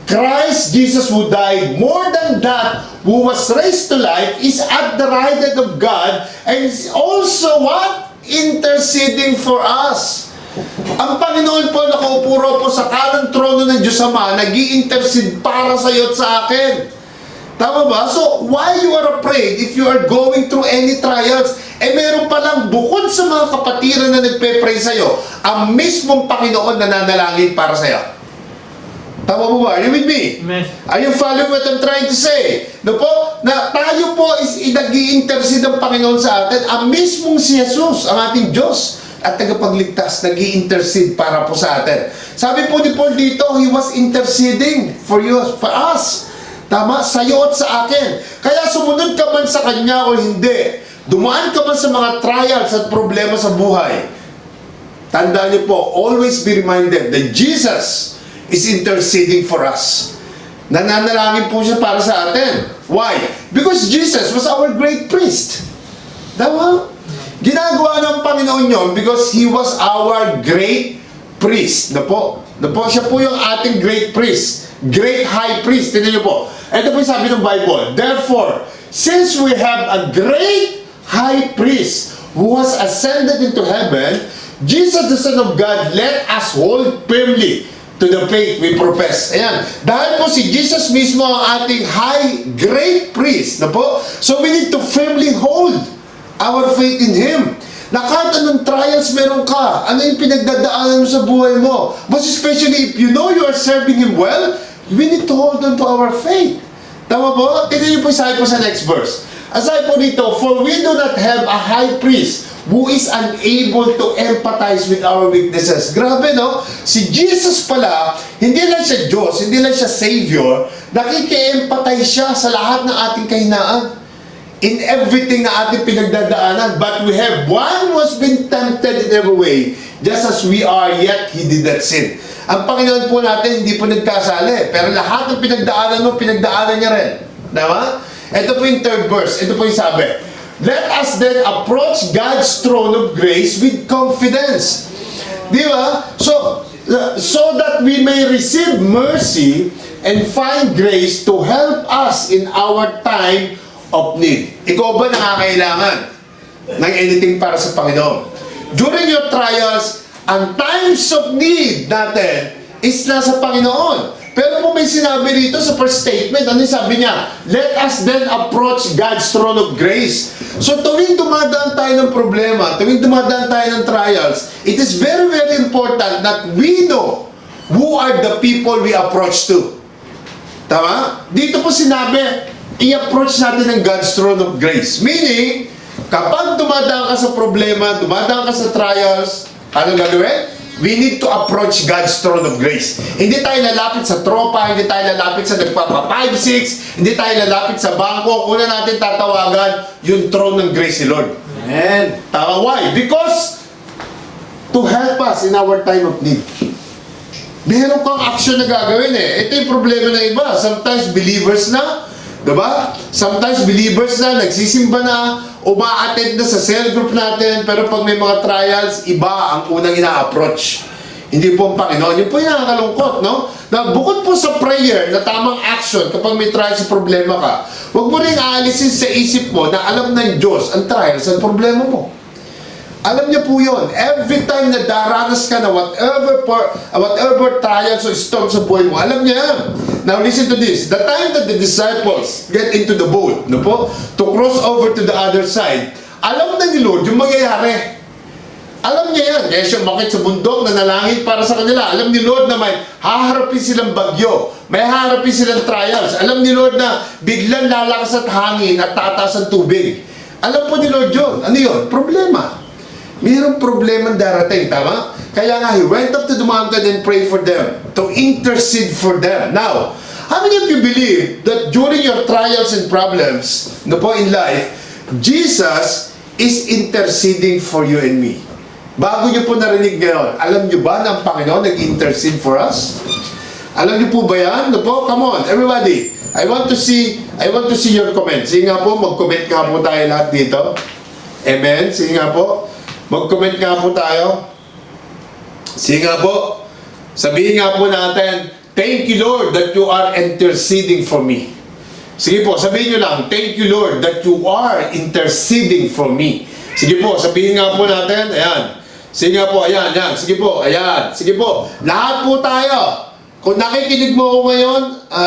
Christ Jesus who died, more than that, who was raised to life, is at the right hand of God and is also what? Interceding for us. Ang Panginoon po nakaupo po sa kanang trono ng Diyos Ama, nag-i-intercede para sa iyo at sa akin. Tama ba? So, why you are afraid if you are going through any trials? Meron palang bukod sa mga kapatiran na nagpe-pray sa iyo, ang mismong Panginoon na nanalangin para sa iyo. Tama mo ba? Are you with me? Amen. Are you following what I'm trying to say? No po, na tayo po is nag-i-intercede ng Panginoon sa atin. Ang mismong si Jesus, ang ating Diyos at tagapagligtas, nag-i-intercede para po sa atin. Sabi po ni Paul dito, he was interceding for you, for us. Tama? Sa iyo at sa akin. Kaya sumunod ka man sa Kanya o hindi, dumaan ka man sa mga trials at problema sa buhay, tandaan niyo po, always be reminded that Jesus is interceding for us. Nananalangin po siya para sa atin. Why? Because Jesus was our great priest. Tama? Ginagawa ng Panginoon yun because He was our great priest. Na po? Siya po yung ating great priest. Great high priest. Tignan niyo po. Ito po yung sabi ng Bible. Therefore, since we have a great high priest who has ascended into heaven, Jesus the Son of God, let us hold firmly to the faith we profess. Ayan. Dahil po si Jesus mismo ang ating high, great priest. Na po? So we need to firmly hold our faith in Him. Na kahit anong trials meron ka, ano yung pinagdadaanan mo sa buhay mo, but especially if you know you are serving Him well, we need to hold on to our faith. Tama po? Tignan niyo po sabi po sa next verse. Aside po dito, for we do not have a high priest who is unable to empathize with our weaknesses. Grabe, no? Si Jesus pala, hindi lang siya Diyos, hindi lang siya Savior, nakiki-empathize siya sa lahat ng ating kahinaan. In everything na ating pinagdadaanan. But we have one who has been tempted in every way, just as we are, yet He did not sin. Ang Panginoon po natin, hindi po nagkasali. Pero lahat ng pinagdaanan mo, pinagdaanan niya rin. Tama? Ito po yung third verse. Ito po yung sabi. Let us then approach God's throne of grace with confidence. Di ba? So that we may receive mercy and find grace to help us in our time of need. Ikaw ba nakakailangan ng anything para sa Panginoon? During your trials, ang times of need natin is nasa Panginoon. Pero kung may sinabi rito sa first statement, ano yung sabi niya? Let us then approach God's throne of grace. So tuwing dumadaan tayo ng problema, tuwing dumadaan tayo ng trials, it is very, very important that we know who are the people we approach to. Tama? Dito po sinabi, i-approach natin ng God's throne of grace. Meaning, kapag dumadaan ka sa problema, dumadaan ka sa trials, ano gagawin? We need to approach God's throne of grace. Hindi tayo lalapit sa tropa, hindi tayo lalapit sa nagpapa 5-6, hindi tayo lalapit sa bangko. Una natin tatawagan yung throne ng grace ni Lord. Amen. Tama, why? Because to help us in our time of need. Meron kang action na gagawin eh. Ito yung problema ng iba. Sometimes believers na, diba? Sometimes believers na, nagsisimba na, uma-attend na sa cell group natin, pero pag may mga trials, iba ang unang ina-approach. Hindi po ang Panginoon. Yun po yung nakakalungkot, no? Na bukod po sa prayer, na tamang action, kapag may trials sa problema ka, huwag mo rin aalisin sa isip mo na alam ng Diyos ang trials ang problema mo. Alam niya po yun. Every time na daranas ka na whatever trials or storms sa buhay mo, alam niya yan. Now listen to this. The time that the disciples get into the boat, no po, to cross over to the other side, alam na ni Lord yung mangyayari. Alam niya yan. Kaya siya umakit sa bundok na nalangin para sa kanila. Alam ni Lord na may haharapin silang bagyo. May haharapin silang trials. Alam ni Lord na biglang lalakas at hangin at tataas ang tubig. Alam po ni Lord yun. Ano yun? Problema. Mayroong problema darating. Tama? Kaya nga, He went up to the mountain and prayed for them. To intercede for them. Now, how many of you believe that during your trials and problems po in life, Jesus is interceding for you and me? Bago nyo po narinig ngayon, alam nyo ba na ang Panginoon nag-intercede for us? Alam nyo po ba yan? No po? Come on, everybody. I want to see your comments. Sige nga po, mag-comment nga po tayo lahat dito. Amen? Sige nga po. Mag-comment nga po tayo. Sige nga po. Sabihin nga po natin, thank you Lord that you are interceding for me. Sige po, sabihin nyo lang, thank you Lord that you are interceding for me. Sige po, sabihin nga po natin, ayan. Sige nga po, ayan, ayan. Sige po, ayan. Sige po, lahat po tayo. Kung nakikinig mo ako ngayon,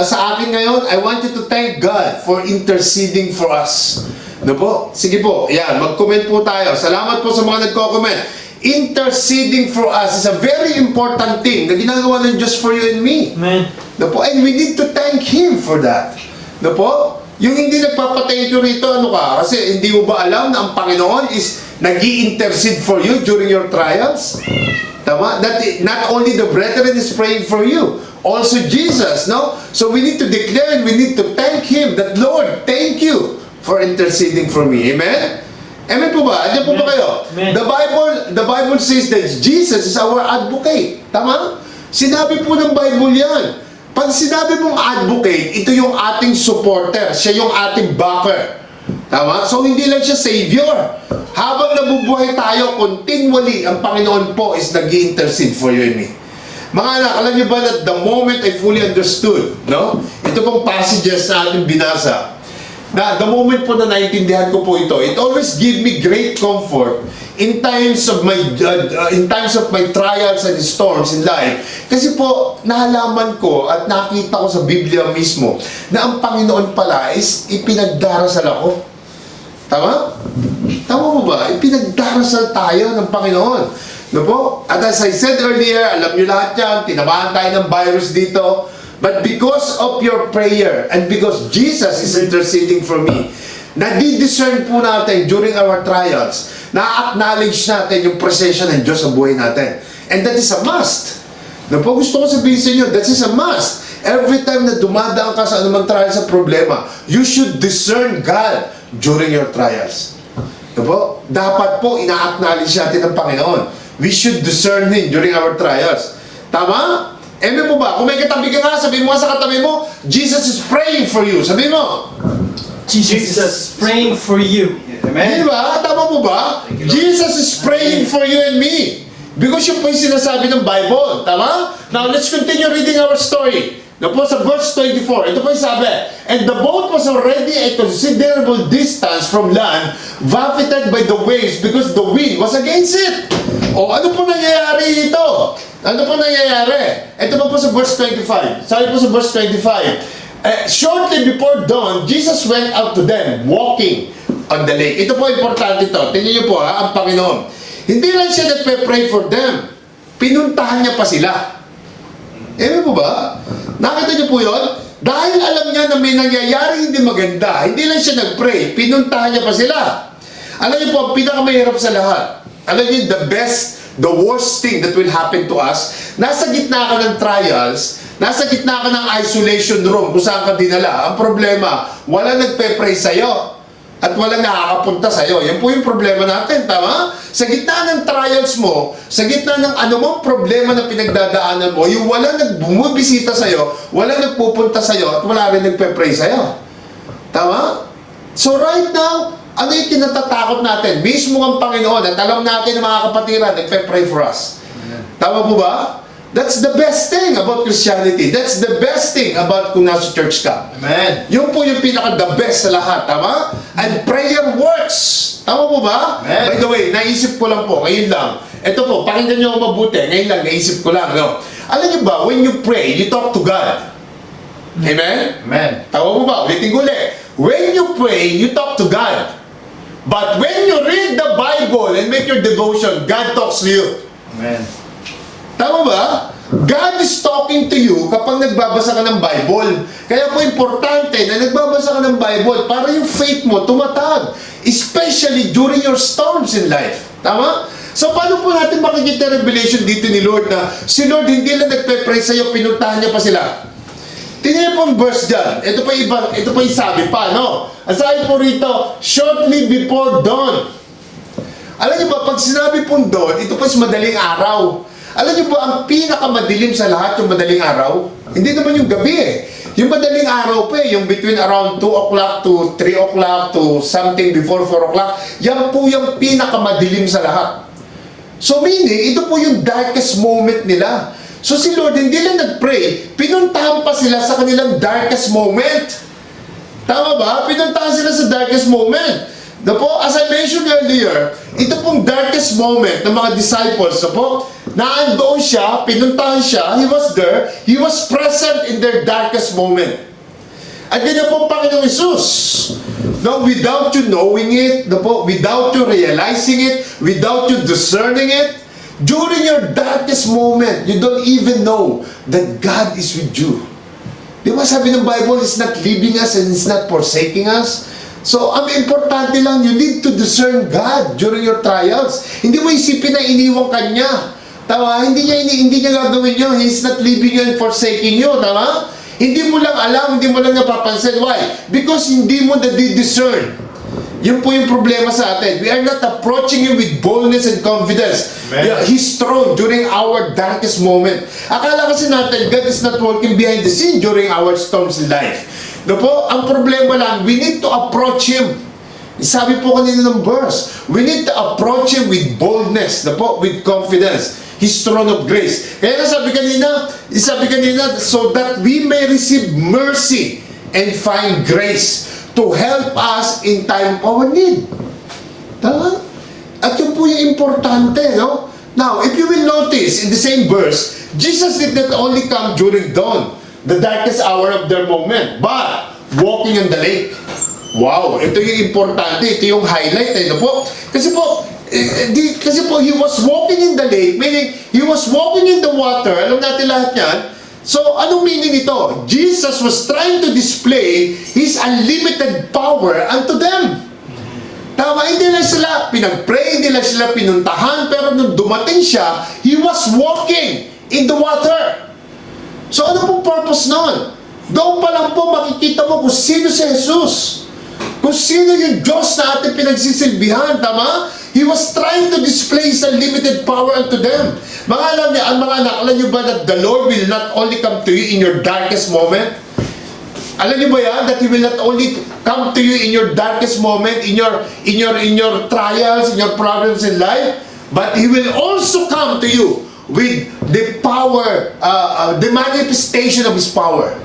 sa akin ngayon, I want you to thank God for interceding for us. No po? Sige po, ayan, mag-comment po tayo. Salamat po sa mga nagko-comment. Interceding for us is a very important thing na ginagawa ng Diyos for you and me. Amen. No po? And we need to thank Him for that. No po? Yung hindi nagpapathank you rito, ano ka? Kasi hindi mo ba alam na ang Panginoon is nag-i-intercede for you during your trials? Tama? That not only the brethren is praying for you, also Jesus, no? So we need to declare and we need to thank Him that, Lord, thank you for interceding for me. Amen? Amen po ba? Andiyan po ba kayo? Amen. The Bible says that Jesus is our advocate. Tama? Sinabi po ng Bible yan. Pag sinabi mong advocate, ito yung ating supporter. Siya yung ating backer. Tama? So, hindi lang siya savior. Habang nabubuhay tayo, continually, ang Panginoon po is nag-i-intercede for you and me. Mga anak, alam niyo ba that the moment I fully understood, no? Ito pong passages na ating binasa, na the moment po na naintindihan ko po ito, it always give me great comfort in times of my trials and storms in life. Kasi po, nahalaman ko at nakita ko sa Biblia mismo na ang Panginoon pala is ipinagdarasal ako. Tama? Tama mo ba? Ipinagdarasal tayo ng Panginoon. No po? At as I said earlier, alam nyo lahat yan, tinamaan tayo ng virus dito. But because of your prayer and because Jesus is interceding for me, nadi-discern po natin during our trials, na-acknowledge natin yung presensya ng Diyos sa buhay natin. And that is a must. Na po gusto ko sabihin sa inyo, that is a must. Every time na dumadaan ka sa anumang trial sa problema, you should discern God during your trials. Na po? Dapat po ina-acknowledge natin ng Panginoon. We should discern Him during our trials. Tama? Amen po ba? Kung may katabi ka nga, sabihin mo sa katabi mo, Jesus is praying for you. Sabihin mo. Jesus is praying for you. Di ba? Tama po ba? Jesus is praying for you and me. Because yun po yung sinasabi ng Bible. Tama? Now, let's continue reading our story. Na po sa verse 24, ito po yung sabi, and the boat was already a considerable distance from land, buffeted by the waves because the wind was against it. O, ano po nangyayari ito? Ano po nangyayari? Ito po sa verse 25. Sabi po sa verse 25, shortly before dawn, Jesus went out to them, walking on the lake. Ito po importante ito. Tingnan niyo po ang Panginoon. Hindi lang siya nagpe-pray for them. Pinuntahan niya pa sila. Amen po ba? Nakita niyo po yun? Dahil alam niya na may nangyayari hindi maganda, hindi lang siya nag-pray, pinuntahan niya pa sila. Alam niyo po, ang pinakamahirap sa lahat, alam niyo, the worst thing that will happen to us, nasa gitna ka ng trials, nasa gitna ka ng isolation room kung saan ka dinala. Ang problema, wala nagpe-pray sa'yo at walang nakakapunta sa'yo. Yan po yung problema natin, tama? Sa gitna ng trials mo, sa gitna ng anumang problema na pinagdadaanan mo, yung walang nagbumubisita sa'yo, walang nagpupunta sa'yo, at wala rin nagpe-pray sa'yo. Tama? So right now, ano yung kinatatakot natin? Mismo ang Panginoon at alam natin ng mga kapatiran, nagpe-pray for us. Tama po ba? That's the best thing about Christianity. That's the best thing about kung nasa church ka. Amen. Yun po yung pinaka-the best sa lahat. Tama? And prayer works. Tama po ba? Amen. By the way, naisip ko lang po, ngayon lang. Ito po, pakinggan nyo ako mabuti. Ngayon lang, naisip ko lang. No? Alam nyo ba, when you pray, you talk to God. Amen? Amen. Tama po ba? Ulitin ko ulit. When you pray, you talk to God. But when you read the Bible and make your devotion, God talks to you. Amen. Tama ba? God is talking to you kapag nagbabasa ka ng Bible. Kaya po importante na nagbabasa ka ng Bible para yung faith mo tumatag. Especially during your storms in life. Tama? So paano po natin makikita revelation dito ni Lord na si Lord hindi lang nagpe-pray sa'yo, pinuntahan niya pa sila. Tingnan niyo po ang verse dyan. Ito pa yung sabi pa, no? Ang sabi po rito, shortly before dawn. Alam niyo ba, pag sinabi pong dawn, ito po is madaling araw. Alam niyo ba, ang pinakamadilim sa lahat yung madaling araw? Hindi naman yung gabi eh. Yung madaling araw pa eh, yung between around 2 o'clock to 3 o'clock to something before 4 o'clock, yan po yung pinakamadilim sa lahat. So meaning, ito po yung darkest moment nila. So si Lord hindi lang nag-pray, pinuntahan pa sila sa kanilang darkest moment. Tama ba? Pinuntahan sila sa darkest moment. Na po, as I mentioned earlier, ito pong darkest moment ng mga disciples, na po, naandoon siya, pinuntahan siya, he was there, he was present in their darkest moment. At ganyan po Panginoong Isus. No, without you knowing it, no po, without you realizing it, without you discerning it, during your darkest moment, you don't even know that God is with you. Di ba sabi ng Bible, He's not leaving us and He's not forsaking us? So, ang importante lang, you need to discern God during your trials. Hindi mo isipin na iniwan ka niya. Tama? Hindi niya gagawin yun. He's not leaving you and forsaking you. Tama? Hindi mo lang alam, hindi mo lang napapansin. Why? Because hindi mo na-discern. Yun po yung problema sa atin. We are not approaching Him with boldness and confidence. Amen. He's strong during our darkest moment. Akala kasi natin, God is not working behind the scene during our storms in life. No po, ang problema lang, we need to approach Him. Sabi po kanina ng verse, we need to approach Him with boldness, no po, with confidence. His throne of grace. Kaya sabi kanina, so that we may receive mercy and find grace to help us in time of our need. Tama? At yun po yung importante, no? Now, if you will notice, in the same verse, Jesus did not only come during dawn, the darkest hour of their moment, but walking on the lake. Wow, ito yung importante, ito yung highlight, no po? Kasi po, he was walking in the lake, meaning he was walking in the water. Alam natin lahat yan. So, anong meaning ito? Jesus was trying to display His unlimited power unto them. Tama, hindi lang sila pinag-pray, hindi lang sila pinuntahan, pero nung dumating siya, He was walking in the water. So, ano pong purpose nun? Doon pa lang po makikita mo kung sino si Jesus. Kung sino yung Diyos na ating pinagsisilbihan, tama? He was trying to display His unlimited power unto them. Mga anak, alam niyo ba that the Lord will not only come to you in your darkest moment? Alam niyo ba yan? That He will not only come to you in your darkest moment, in your trials, in your problems in life, but He will also come to you with the power, the manifestation of His power.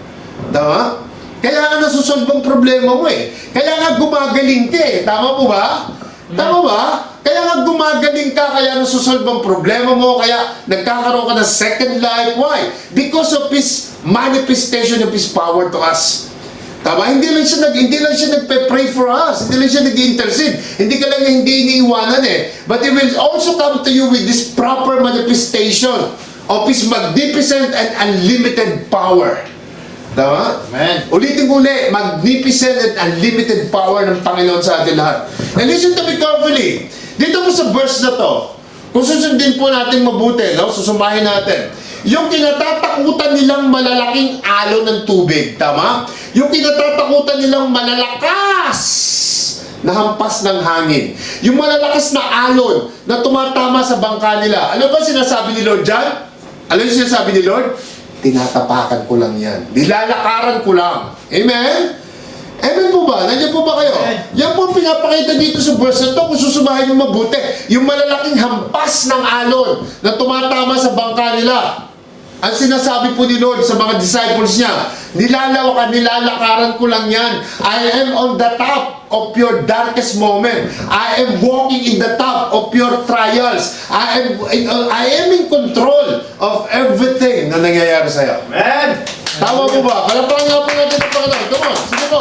Tama? Kaya nga nasusolve ang problema mo eh. Kaya nga gumagaling ka eh. Tama po ba? Tama ba? Kaya nga gumagaling ka, kaya nasusolve ang problema mo, kaya nagkakaroon ka ng second life. Why? Because of His manifestation of His power to us. Tama? Hindi lang siya nagpe-pray for us. Hindi lang siya nag-intercede. Hindi ka lang niya hindi iniiwanan eh. But He will also come to you with this proper manifestation of His magnificent and unlimited power. Tama? Amen. Ulitin ko ulit, magnificent and unlimited power ng Panginoon sa atin lahat. And listen to me carefully. Dito po sa verse na to, kung susundin po natin mabuti, no? Susumahin natin. Yung kinatatakutan nilang malalaking alon ng tubig, tama? Yung kinatatakutan nilang malalakas na hampas ng hangin. Yung malalakas na alon na tumatama sa bangka nila. Ano ba sinasabi ni Lord dyan? Ano yung sinasabi ni Lord? Tinatapakan ko lang yan. Nilalakaran ko lang. Amen? Amen po ba? Nandiyan po ba kayo? Amen. Yan po ang pinapakita dito sa verse na to kung susumahin mo mabuti. Yung malalaking hampas ng alon na tumatama sa bangka nila. Ang sinasabi po ni Lord sa mga disciples niya, nilalakaran ko lang yan. I am on the top of your darkest moment. I am walking in the top of your trials. I am in control of everything na nangyayari sa'yo. Amen. Tama po ba? Palakpakan nga po natin ang Panginoon. Come on, sige po.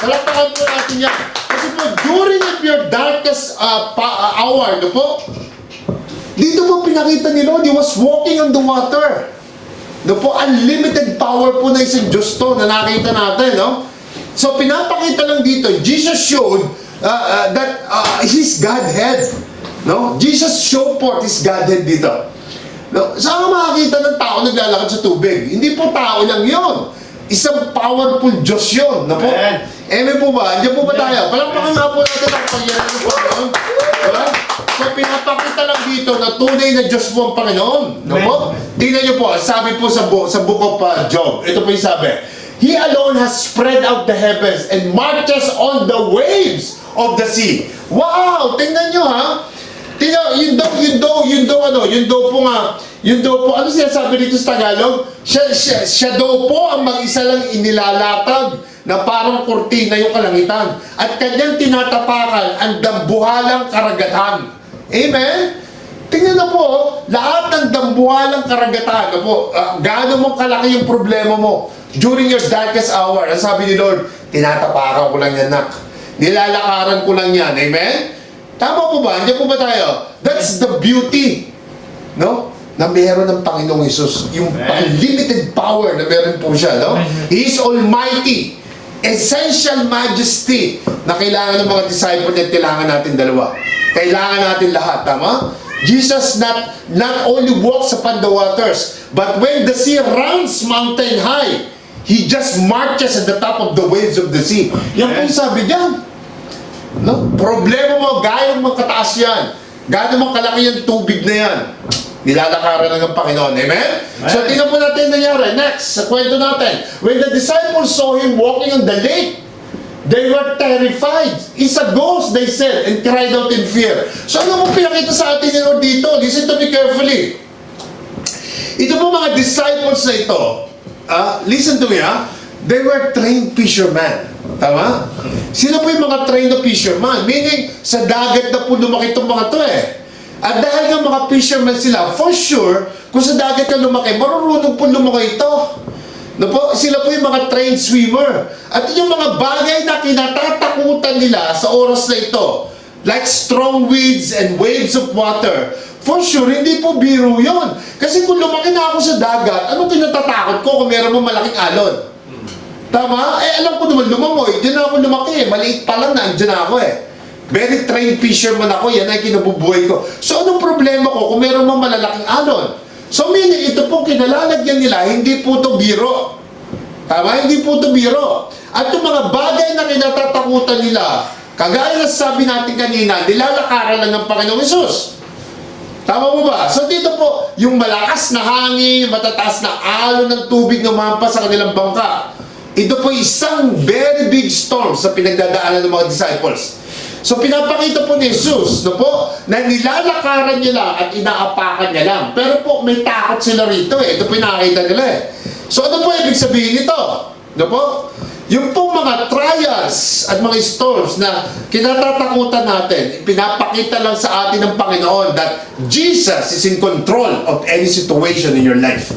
Palakpakan po natin yan. Kasi po po, during your darkest hour, no po, dito po pinakita ni Lord, He was walking on the water. No po, unlimited power po na isang Diyos to na nakita natin, no? So, pinapakita lang dito, Jesus showed that His Godhead. No? Jesus showed forth His Godhead dito. No? Saan ka makakita ng tao naglalakad sa tubig? Hindi po tao lang yon. Isang powerful Diyos yun. No po? Amen po ba? Andiyan po ba tayo? Palakpakan nga po natin ang pangyayari ng Panginoon. Diba? So, pinapakita lang dito na tunay na Diyos po ang Panginoon. No po? Tingnan niyo po, sabi po sa book of Job. Ito po yung sabi. He alone has spread out the heavens and marches on the waves of the sea. Wow! Tingnan niyo ha. Tingnan, yun daw po, ano sinasabi dito sa Tagalog? Siya daw po ang mag-isa lang inilalatag na parang kurtina yung kalangitan. At kanyang tinatapakan ang dambuhalang karagatan. Amen? Tingnan na po, lahat ng dambuhalang karagatan, gaano mo kalaki yung problema mo during your darkest hour. Ang sabi ni Lord, tinatapakan ko lang yan, nak. Nilalakaran ko lang yan. Amen? Tama po ba? Andiyan po ba tayo? That's the beauty, no? Na meron ng Panginoong Hesus. Yung unlimited power na meron po siya, no? He is almighty. Essential majesty na kailangan ng mga disciple at kailangan natin dalawa. Kailangan natin lahat, tama? Jesus not only walks upon the waters, but when the sea runs mountain high, He just marches at the top of the waves of the sea. Yan po yung sabi diyan. No? Problema mo, gayong magkataas yan. Gano'n mong kalaki yung tubig na yan. Nilalakaran lang ng Panginoon. Amen? So, tingnan po natin nangyari. Next, sa kwento natin. When the disciples saw Him walking on the lake, they were terrified. It's a ghost, they said, and cried out in fear. So, ano mo pinakita sa atin ni Lord dito? Listen to me carefully. Ito po mga disciples na ito, listen to me they were trained fishermen. Tama? Sino po yung mga trained na fisherman? Meaning, sa dagat na po lumaki itong mga to At dahil nga mga fishermen sila, for sure, kung sa dagat ka lumaki, marunong po lumaki ito. No po? Sila po yung mga trained swimmer. At yung mga bagay na kinatatakutan nila sa oras na ito, like strong winds and waves of water, for sure, hindi po biro yun. Kasi kung lumaki na ako sa dagat, anong kinatatakot ko kung meron mo malaking alon? Tama? Alam ko naman lumangoy. Diyan ako lumaki Maliit pa lang na, diyan ako Very trained fisherman ako. Yan ay kinabubuhay ko. So, anong problema ko kung meron mang malalaking alon? So, meaning, ito pong kinalalagyan nila, hindi po ito biro. Tama? Hindi po ito biro. At yung mga bagay na kinatatakutan nila, kagaya na sabi natin kanina, nilalakaran lang ng Panginoong Hesus. Tama mo ba? So, dito po, yung malakas na hangin, matataas na alon ng tubig na umampas sa kanilang bangka. Ito po isang very big storm sa pinagdadaanan ng mga disciples. So pinapakita po ni Jesus, no po, na nilalakaran niya lang at inaapakan niya lang. Pero po, may takot sila rito Ito pinakita nila So ano po ibig sabihin nito? No po? Yung po mga trials at mga storms na kinatatakutan natin, pinapakita lang sa atin ng Panginoon that Jesus is in control of any situation in your life.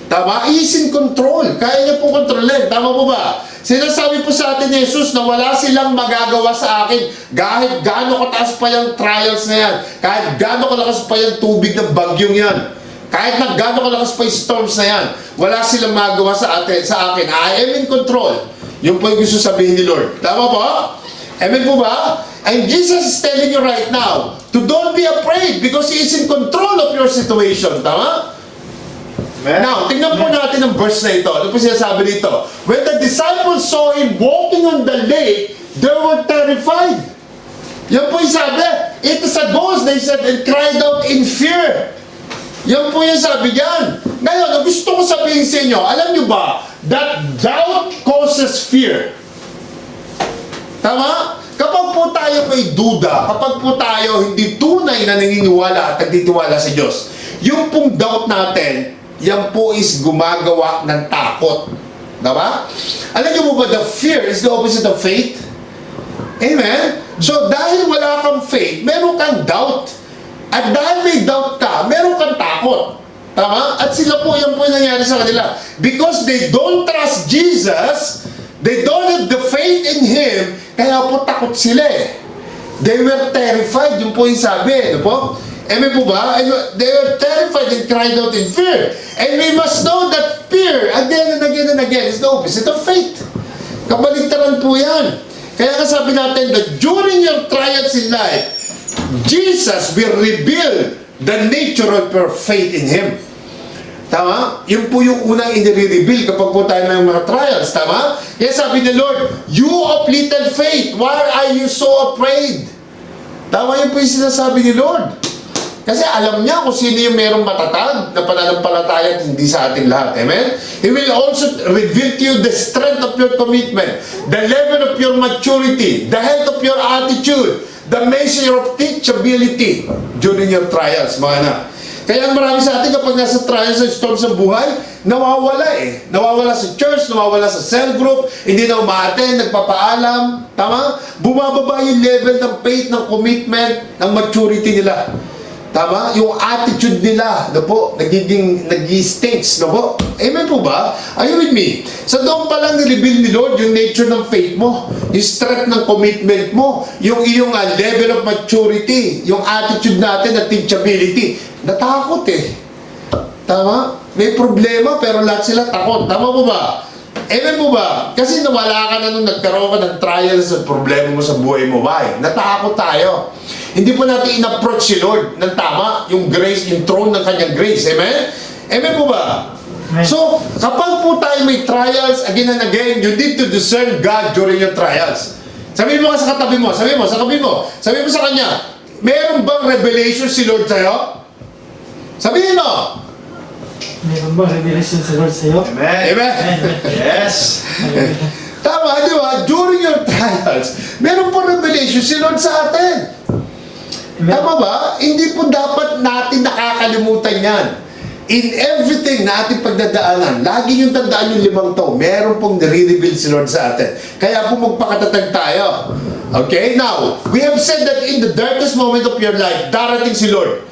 Tama? He is in control. Kaya niya po kontrolin. Tama po ba? Sinasabi po sa atin ni Jesus na wala silang magagawa sa akin kahit gaano kataas pa yung trials na yan. Kahit gaano kalakas pa yung tubig ng bagyong yan. Kahit na gaano kalakas pa yung storms na yan. Wala silang magagawa sa akin. I am in control. Yun po yung gusto sabihin ni Lord. Tama po? Amen po ba? And Jesus is telling you right now to don't be afraid because He is in control of your situation. Tama? Now, tingnan po natin ang verse na ito. Ano po sinasabi dito? When the disciples saw Him walking on the lake, they were terrified. Yan po yung sabi. It is a ghost, they said, and cried out in fear. Yan po yung sabi diyan. Ngayon, gusto ko sabihin sa inyo, alam nyo ba, that doubt causes fear. Tama? Kapag po tayo may duda, kapag po tayo hindi tunay na naniniwala at nagtitiwala sa Diyos, yung pong doubt natin, yan po is gumagawa ng takot. Diba? Alam niyo mo ba, the fear is the opposite of faith? Amen? So, dahil wala kang faith, meron kang doubt. At dahil may doubt ka, meron kang takot. Tama? At sila po, yan po yung nangyari sa kanila. Because they don't trust Jesus, they don't have the faith in Him, Kaya po takot sila eh. They were terrified, yun po yung sabi, ano po? Amen po ba? They were terrified and cried out in fear. And we must know that fear, again and again and again, is the opposite of faith. Kabaligtaran po yan. Kaya nga sabi natin that during your trials in life, Jesus will reveal the nature of your faith in Him. Tama? Yun po yung unang inire-reveal kapag po tayo ng mga trials. Tama? Kaya sabi ni Lord, you of little faith, why are you so afraid? Tama, yun po yung sinasabi ni Lord. Kasi alam niya kung sino yung merong matatag na pananampalataya at hindi sa ating lahat. Amen? He will also reveal to you the strength of your commitment, the level of your maturity, the health of your attitude, the measure of teachability during your trials, mga anak. Kaya marami sa atin kapag nasa trials and storms sa buhay, nawawala eh. Nawawala sa church, nawawala sa cell group, hindi na umaattend, nagpapaalam. Tama? Bumababa yung level ng faith, ng commitment, ng maturity nila. Tama? Yung attitude nila, no po, nag-stinks, no po. Amen po ba? Are you with me? So doon pa lang nireveal ni Lord yung nature ng faith mo, yung strength ng commitment mo, yung iyong level of maturity, yung attitude natin na teachability. Natakot eh. Tama? May problema pero lahat sila takot. Tama po ba? Amen po ba? Kasi nawala ka na nung nagkaroon ka ng trials at problema mo sa buhay mo ba eh. Natakot tayo. Hindi po natin in-approach si Lord ng tama, yung grace, yung throne ng kanyang grace. Amen? Amen po ba? Amen. So, kapag po tayo may trials again and again, you need to discern God during your trials. Sabihin mo ka sa katabi mo, sabihin mo sa kanya, meron bang revelation si Lord sa'yo? Sabihin mo! Meron ba revelation sa Lord sa'yo? Amen. Amen? Yes. Tama, di ba? During your trials, meron po revelation si Lord sa atin. Tama ba? Hindi po dapat natin nakakalimutan yan. In everything na ating pagdadaanan, lagi yung tandaan yung 5 to, meron pong nare-reveal si Lord sa atin. Kaya po magpakatatag tayo. Okay? Now, we have said that in the darkest moment of your life, darating si Lord.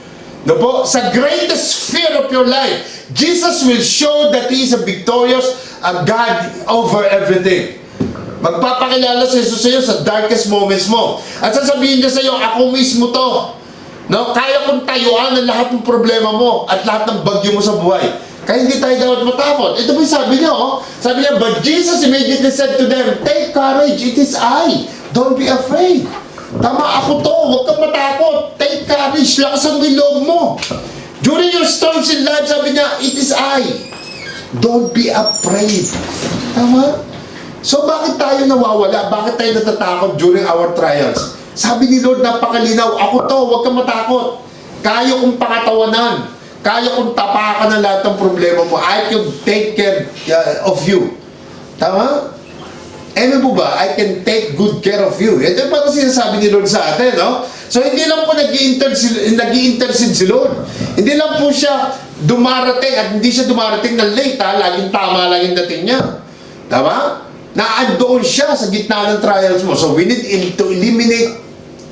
No po? Sa greatest fear of your life, Jesus will show that He is a victorious God over everything. Magpapakilala si Jesus sa iyo sa darkest moments mo. At sasabihin niya sa iyo, ako mismo to. No? Kaya kong tayuan ang lahat ng problema mo at lahat ng bagyo mo sa buhay. Kaya hindi tayo dapat matakot. Ito po yung sabi niya, oh. Sabi niya, but Jesus immediately said to them, take courage, it is I. Don't be afraid. Tama, ako to. Huwag kang matakot. Take courage. Lakasan mo yung loob mo. During your storms in life, sabi niya, it is I. Don't be afraid. Tama? So, bakit tayo nawawala? Bakit tayo natatakot during our trials? Sabi ni Lord, napakalinaw, ako to, huwag kang matakot. Kaya kong pakatawanan. Kaya kong tapakan ang lahat ng problema mo. I can take care of you. Tama? Amen po ba? I can take good care of you. Ito yung parang sinasabi ni Lord sa atin, no? So, hindi lang po nag-i-intercede si Lord. Hindi lang po siya dumarating at hindi siya dumarating ng late, ha? Laging tama lang yung dating niya. Tama? Naandoon siya sa gitna ng trials mo. So, we need to eliminate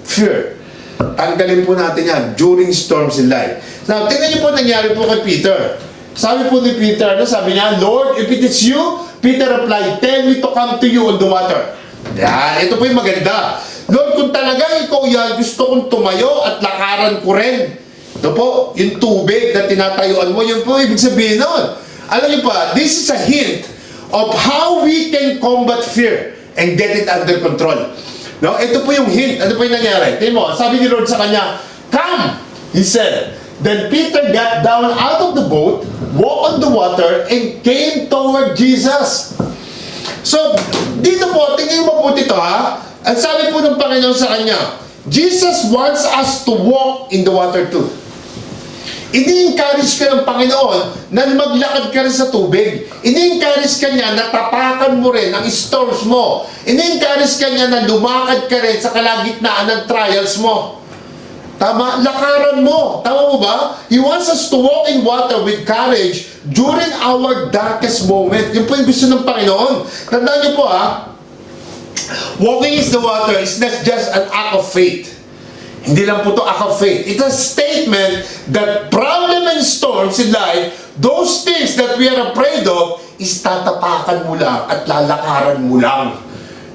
fear. Tanggalin po natin yan during storms in life. Now, tingnan niyo po nangyari po kay Peter. Sabi po ni Peter, sabi niya, Lord, if it is you, Peter replied, tell me to come to you on the water. Yan, ito po yung maganda. Lord, kung talaga ikaw yan, gusto kong tumayo at lakaran ko rin. Ito po, yung tubig na tinatayuan mo, yun po ibig sabihin nun. Alam niyo pa, this is a hint of how we can combat fear and get it under control. No? Ito po yung hint. Ano po yung nangyari? Tingnan mo, sabi ni Lord sa kanya, come! He said. Then Peter got down out of the boat, walked on the water, and came toward Jesus. So, dito po, tingnan mo mabuti ito, ha? Ang sabi po ng Panginoon sa kanya, Jesus wants us to walk in the water too. Ini-encourage ka ng Panginoon na maglakad ka rin sa tubig. Ini-encourage ka niya na tapakan mo rin ang storms mo. Ini-encourage ka niya na lumakad ka rin sa kalagitnaan ng trials mo. Tama? Lakaran mo. Tama mo ba? He wants us to walk in water with courage during our darkest moment. Yun po yung gusto ng Panginoon. Tandaan niyo po, ha? Walking is the water is not just an act of faith. Hindi lang po ito act of faith. It's a statement that problem and storms in life, those things that we are afraid of, is tatapakan mo lang at lalakaran mo lang.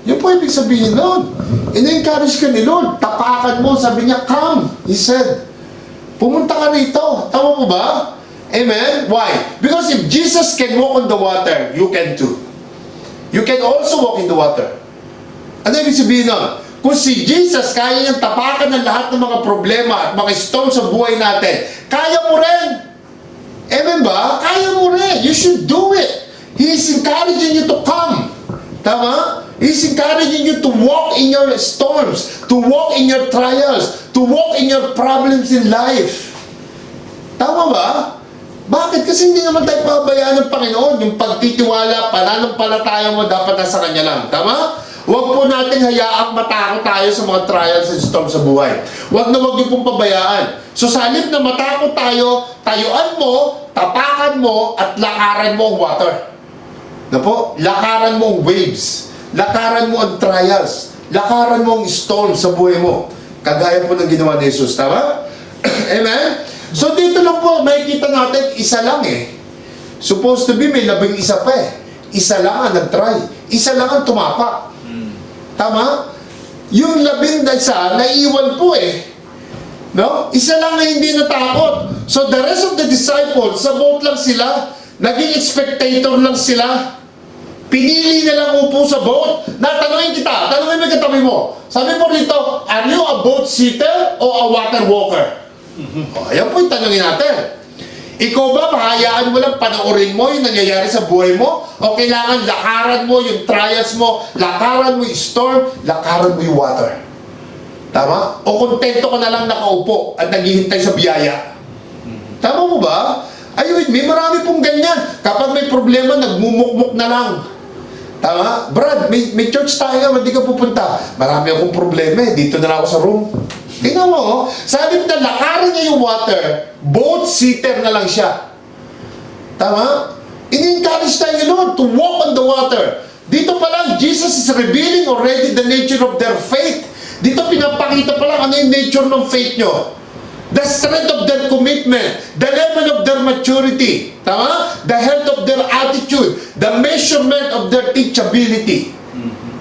Yun po ibig sabihin nun. Ina-encourage ka ni Lord. Tapakan mo. Sabi niya, come. He said, pumunta ka rito. Tama po ba? Amen? Why? Because if Jesus can walk on the water, you can too. You can also walk in the water. Ano ibig sabihin nun? Kung si Jesus kaya niyang tapakan ng lahat ng mga problema at mga storm sa buhay natin, kaya mo rin. Amen ba? Kaya mo rin. You should do it. He is encouraging you to come. Tama? He is encouraging you to walk in your storms, to walk in your trials, to walk in your problems in life. Tama ba? Bakit? Kasi hindi naman tayo pabayaan ng Panginoon. Yung pagtitiwala, pananampalataya mo dapat nasa Kanya lang. Tama? Huwag po natin hayaang matakot tayo sa mga trials and storms sa buhay. Huwag na huwag niyo pong pabayaan. So sa halip na matakot tayo, tayuan mo, tapakan mo, at lakaran mo ang water. Na po? Lakaran mo ang waves. Lakaran mo ang trials. Lakaran mo ang storm sa buhay mo. Kagaya po ng ginawa ni Jesus. Tama? Amen? So dito lang po, makikita natin, isa lang eh. Supposed to be may 11 pa eh. Isa lang ang nag-try. Isa lang ang tumapak. Tama? Yung 11 naiiwan po eh. No? Isa lang na hindi natakot. So the rest of the disciples, sa boat lang sila. Naging spectator lang sila. Pinili na lang upo sa boat. Natanungin kita, tanungin mo yung katabi mo. Sabi mo rito, are you a boat sitter o a water walker? Ayan po yung tanungin natin. Ikaw ba, mahayaan mo lang panoorin mo yung nangyayari sa buhay mo? O kailangan lakaran mo yung trials mo, lakaran mo yung storm, lakaran mo yung water? Tama? O kontento ka na lang nakaupo at naghihintay sa biyaya? Tama mo ba? Ay, with me, marami pong ganyan. Kapag may problema, nagmumukmuk na lang. Tama? Brad, may church tayo, hindi ka pupunta. Marami akong problema eh, dito na lang ako sa room. Tingnan mo, oh. Sabi na lakaran niya yung water, boat sitter na lang siya. Tama? In-encourage tayo, Lord, to walk on the water. Dito pa lang, Jesus is revealing already the nature of their faith. Dito pinapakita pa lang ano yung nature ng faith nyo. The strength of their commitment, the level of their maturity, tama? The health of their attitude, the measurement of their teachability.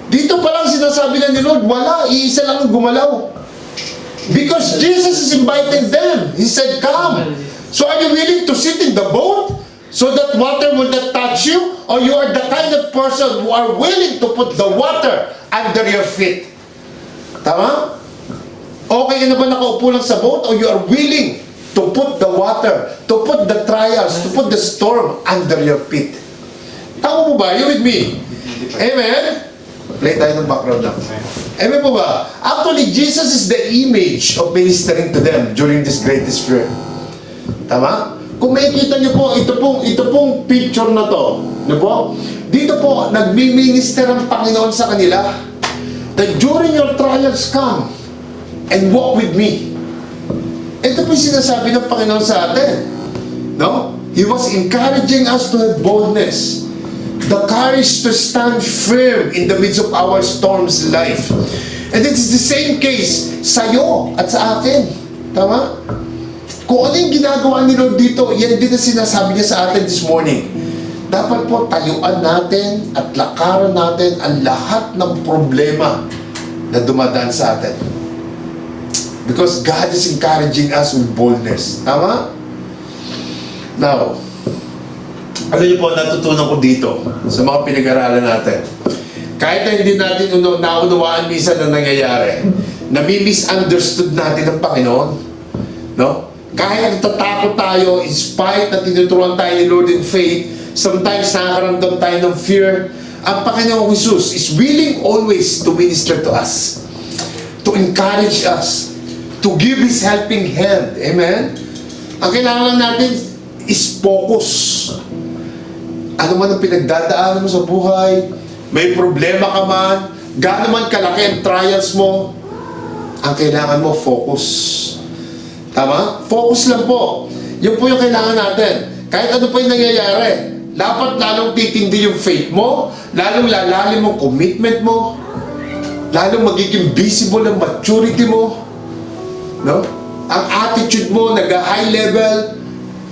Dito pa lang sinasabi na ni Lord, wala, iisa lang ang gumalaw. Because Jesus is inviting them. He said, come. So are you willing to sit in the boat so that water will not touch you? Or you are the kind of person who are willing to put the water under your feet? Tama? Okay ka na ba nakaupo lang sa boat? Or you are willing to put the water, to put the trials, to put the storm under your feet? Tama mo ba? You with me? Amen? Play tayo ng background lang. Amen po ba? Actually, Jesus is the image of ministering to them during this greatest fear. Tama? Kung makikita niyo po, ito pong picture na to. Ano po? Dito po, nagmi-minister ang Panginoon sa kanila that during your trials come and walk with me. Ito po yung sinasabi ng Panginoon sa atin. No? He was encouraging us to have boldness. The courage to stand firm in the midst of our storms in life. And it is the same case sa'yo at sa akin. Tama? Kung ano yung ginagawa ni Lord dito, yan din ang sinasabi niya sa atin this morning. Dapat po tayuan natin at lakaran natin ang lahat ng problema na dumadaan sa atin. Because God is encouraging us with boldness. Tama? Now, ano niyo po natutunan ko dito sa mga pinag-aralan natin? Kahit na hindi natin naunawaan minsan na nangyayari, nami-misunderstood natin ang Panginoon. No? Kahit natatakot tayo, in spite na tinuturuan tayo ni Lord in faith, sometimes nakakaramdam tayo ng fear, ang Panginoong Jesus is willing always to minister to us, to encourage us, to give His helping hand. Amen? Ang kailangan lang natin is focus. Ano man ang pinagdadaanan mo sa buhay, may problema ka man, gaano man kalaki ang trials mo, ang kailangan mo, focus. Tama? Focus lang po. Yun po yung kailangan natin. Kahit ano po yung nangyayari, dapat lalong titindi yung faith mo, lalong lalalim mo commitment mo, lalong magiging visible ang maturity mo, no? Ang attitude mo, nag-high level,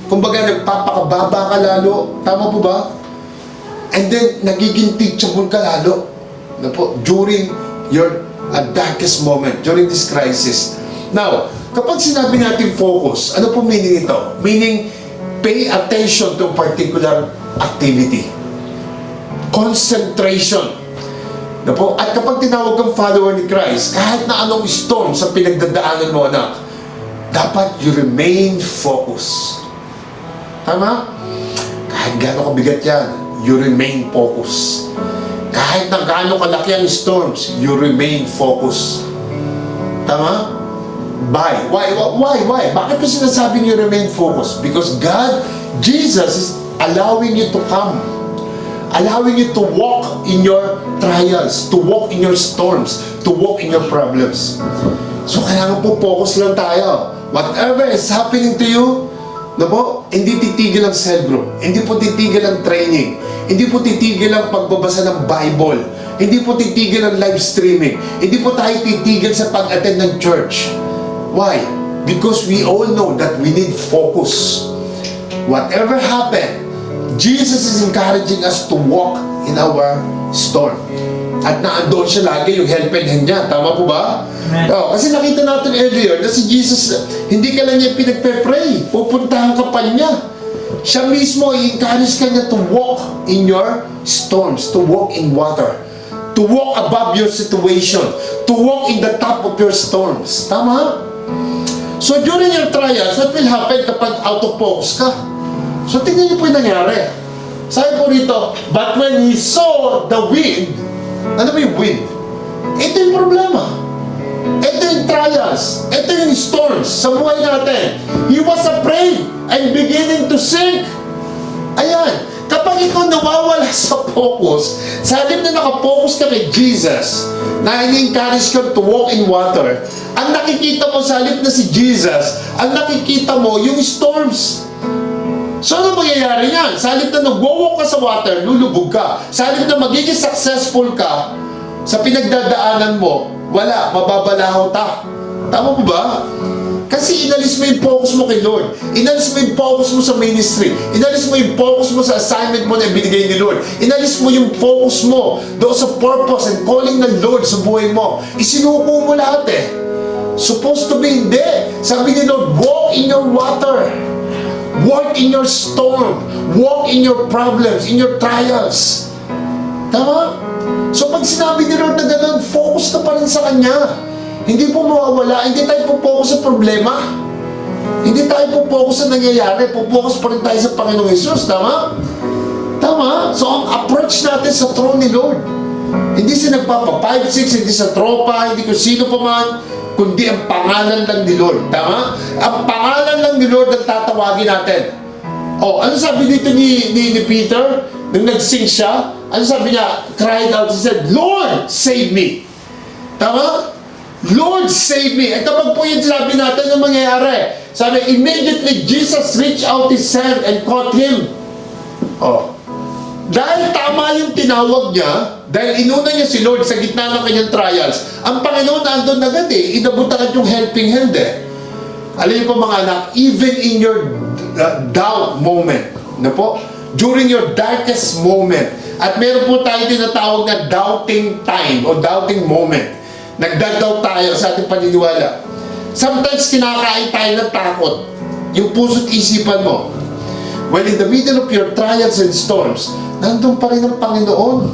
kumbaga nagpapakababa ka lalo. Tama po ba? And then, nagiging teachable ka lalo. no po, during your darkest moment, during this crisis. Now, kapag sinabi natin focus, ano po meaning ito? Meaning, pay attention to a particular activity. Concentration. No po? At kapag tinawag kang follower ni Christ, kahit na anong storm sa pinagdadaanan mo, anak, dapat you remain focused. Tama? Kahit gaano kabigat yan, you remain focused. Kahit na gaano kalaki ang storms, you remain focused. Tama? Why? Bakit ko sinasabing you remain focused? Because God, Jesus is allowing you to come. Allowing you to walk in your trials, to walk in your storms, to walk in your problems. So kailangan po focus lang tayo. Whatever is happening to you, no po, hindi titigil ang cell group, hindi po titigil ang training, hindi po titigil ang pagbabasa ng Bible, hindi po titigil ang live streaming, hindi po tayo titigil sa pag-attend ng church. Why? Because we all know that we need focus. Whatever happened, Jesus is encouraging us to walk in our storm. At naandoon siya lagi yung helping hand niya. Tama po ba? Oh, kasi nakita natin earlier na si Jesus, hindi ka lang niya pinagpe-pray. Pupuntahan ka pa niya. Siya mismo, i-encourage ka niya to walk in your storms, to walk in water, to walk above your situation, to walk in the top of your storms. Tama? So during your trials, what will happen kapag out of focus ka? So tingnan niyo po yung nangyari. Sabi po rito, but when he saw the wind, ano ba yung wind? Ito yung problema. Ito yung trials. Ito yung storms sa buhay natin. He was afraid and beginning to sink. Ayan. Kapag ikaw nawawala sa focus, sa halip na nakapokus ka kay Jesus, na ini-encourage ka to walk in water, ang nakikita mo sa halip na si Jesus, ang nakikita mo yung storms. So ano mangyayari yan? Sa halip na nag-walk ka sa water, lulubog ka. Sa halip na magiging successful ka sa pinagdadaanan mo, wala, mababalahaw ta. Tama po ba? Kasi inalis mo yung focus mo kay Lord. Inalis mo yung focus mo sa ministry. Inalis mo yung focus mo sa assignment mo na binigay ni Lord. Inalis mo yung focus mo doon sa purpose and calling ng Lord sa buhay mo. Isinuko mo lahat eh. Supposed to be hindi. Sabi ni Lord, walk in your water. Walk in your storm. Walk in your problems, in your trials. Tama? So pag sinabi ni Lord na gano'n, focus ka pa rin sa Kanya. Hindi po mawawala. Hindi tayo po focus sa problema. Hindi tayo po focus sa nangyayari. Po focus pa rin tayo sa Panginoong Jesus. Tama? Tama? So ang approach natin sa throne ni Lord, hindi sa nagpapa 5-6, hindi sa tropa, hindi kung sino pa man, kundi ang pangalan lang ni Lord. Tama? Ang pangalan lang ni Lord ang tatawagin natin. Oh, ano sabi dito ni Peter? Nung nag-sing siya, ano sabi niya? Cried out, he said, Lord, save me. Tama? Lord, save me. At kapag po yung sabi natin, ano mangyayari? Sabi, immediately Jesus reached out his hand and caught him. Oh. Dahil tama yung tinawag niya, dahil inuna niya si Lord sa gitna ng kanyang trials, ang Panginoon naandun agad eh, inabot agad yung helping hand eh. Alam niyo po mga anak, even in your doubt moment, na po, during your darkest moment, at meron po tayo tinatawag na doubting time o doubting moment. Nagdadaw tayo sa ating paniniwala. Sometimes kinakain tayo ng takot. Yung puso't isipan mo. Well, in the middle of your trials and storms, nandun pa rin ang Panginoon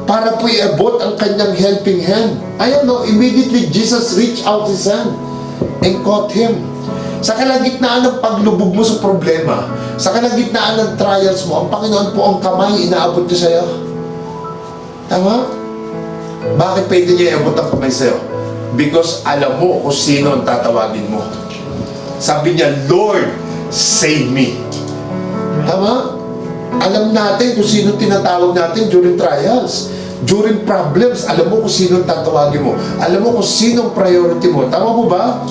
para po iabot ang kanyang helping hand. Ayun no, immediately Jesus reached out his hand and caught him. Sa kalagitnaan ng paglubog mo sa problema, sa kalagitnaan ng trials mo, ang Panginoon po ang kamay inaabot niya sa'yo. Tama? Bakit pwede niya iabot ang kamay sa'yo? Because alam mo kung sino ang tatawagin mo. Sabi niya, Lord, save me. Tama? Alam natin kung sino tinatawag natin during trials. During problems, alam mo kung sino ang tatawagin mo. Alam mo kung sino ang priority mo. Tama mo ba?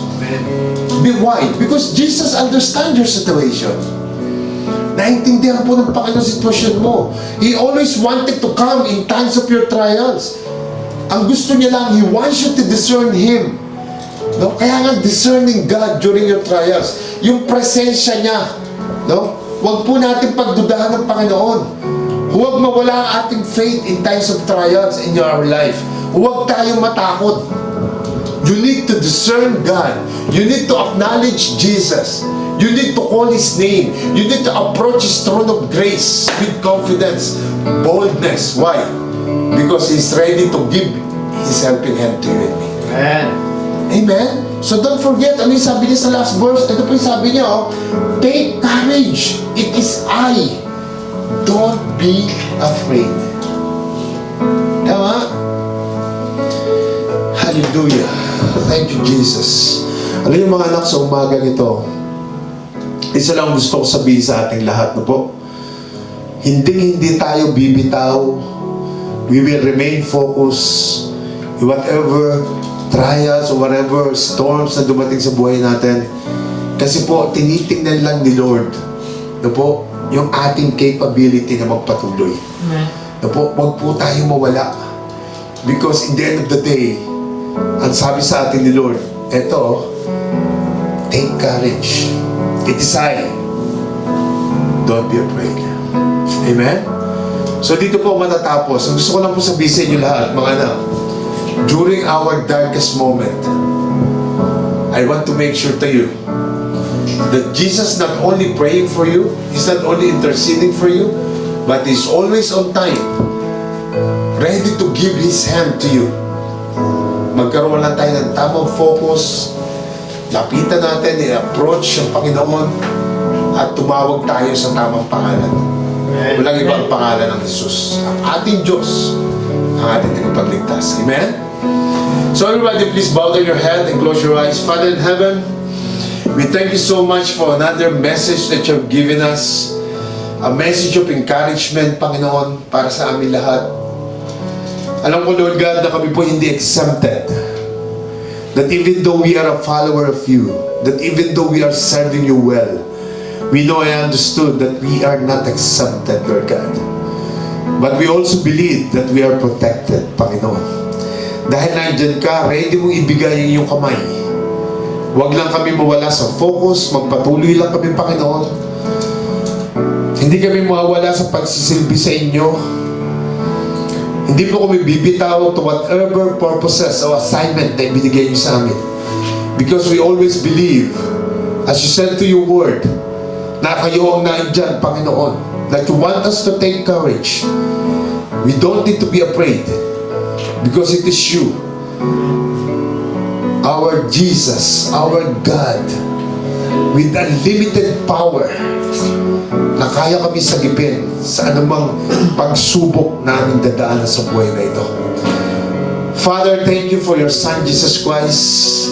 Why? Because Jesus understands your situation. Naintindihan po ng Panginoon sitwasyon mo. He always wanted to come in times of your trials. Ang gusto niya lang, He wants you to discern Him. No? Kaya nga, discerning God during your trials. Yung presensya niya. No? Huwag po natin pagdudahan ng Panginoon. Huwag mawala ang ating faith in times of trials in our life. Huwag tayong matakot. You need to discern God. You need to acknowledge Jesus. You need to call His name. You need to approach His throne of grace with confidence, boldness. Why? Because He's ready to give His helping hand to you and me. Amen. Amen? So don't forget, ano yung sabi niya sa last verse? Ito po yung sabi niya, oh, take courage. It is I. Don't be afraid. Tama? Hallelujah. Thank you, Jesus. Alam niyo mga anak, sa umaga nito, isa lang gusto ko sabihin sa ating lahat na po. Hindi tayo bibitaw. We will remain focused in whatever trials or whatever storms na dumating sa buhay natin. Kasi po, tinitingnan lang ni Lord na po, yung ating capability na magpatuloy. Na po, wag po tayo mawala. Because in the end of the day, ang sabi sa atin ni Lord, eto, take courage. It is I. Don't be afraid. Amen? So dito po matatapos. Ang gusto ko lang po sabihin sa inyo lahat, mga anak, during our darkest moment, I want to make sure to you that Jesus not only praying for you, He's not only interceding for you, but He's always on time, ready to give His hand to you. Magkaroon lang tayo ng tamang focus, lapitan natin, i-approach ang Panginoon, at tumawag tayo sa tamang pangalan. Walang ibang pangalan ng Jesus. Ang ating Diyos, ang ating tagapagligtas. Amen? So everybody, please bow down your head and close your eyes. Father in heaven, we thank you so much for another message that you have given us. A message of encouragement, Panginoon, para sa amin lahat. Alam ko, Lord God, na kami po hindi exempted. That even though we are a follower of you, that even though we are serving you well, we know and understood that we are not exempted, Lord God. But we also believe that we are protected, Panginoon. Dahil nandyan ka, ready mong ibigay ang iyong kamay. Huwag lang kami mawala sa focus, magpatuloy lang kami, Panginoon. Hindi kami mawawala sa pagsisilbi sa inyo. Hindi po kami bibitaw to whatever purposes o assignment na ibinigay niyo sa amin. Because we always believe, as you said to your word, na kayo ang naandyan, Panginoon, that you want us to take courage. We don't need to be afraid because it is you, our Jesus, our God, with unlimited power, na kaya kami sagipin sa anumang pagsubok namin dadaanan sa buhay na ito. Father, thank you for your Son, Jesus Christ,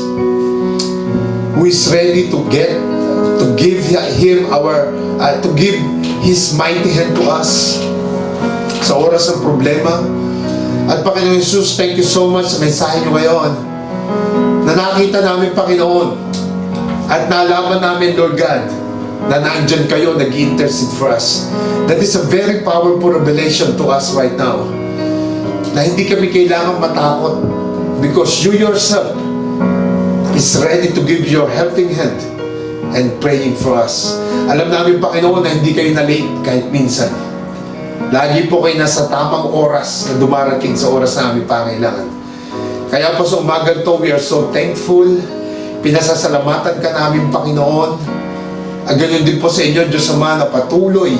who is ready to give Him to give His mighty hand to us sa oras ng problema. At Panginoon Jesus, thank you so much sa mensahe niyo ngayon na nakita namin, Panginoon, at nalaman namin, Lord God, na nandyan kayo, nag-intercede for us. That is a very powerful revelation to us right now. Na hindi kami kailangan matakot because you yourself is ready to give your helping hand and praying for us. Alam namin, Panginoon, na hindi kayo na-late kahit minsan. Lagi po kayo nasa tamang oras na dumarating sa oras na aming pangailangan. Kaya po sa umagang to, we are so thankful. Pinasasalamatan ka namin, Panginoon. At ganyan din po sa inyo, Diyos Ama, na patuloy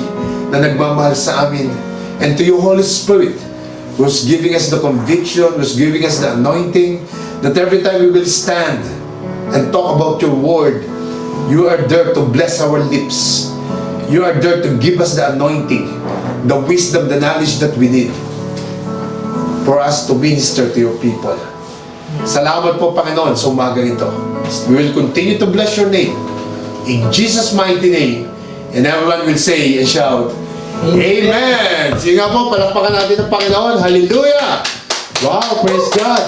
na nagmamahal sa amin. And to you, Holy Spirit, who's giving us the conviction, who's giving us the anointing, that every time we will stand and talk about your word, you are there to bless our lips. You are there to give us the anointing, the wisdom, the knowledge that we need for us to minister to your people. Salamat po, Panginoon, sa umagang ito. We will continue to bless your name. In Jesus' mighty name. And everyone will say and shout, Amen! Sige nga po, palakpakan natin ang Panginoon. Hallelujah! Wow, praise God!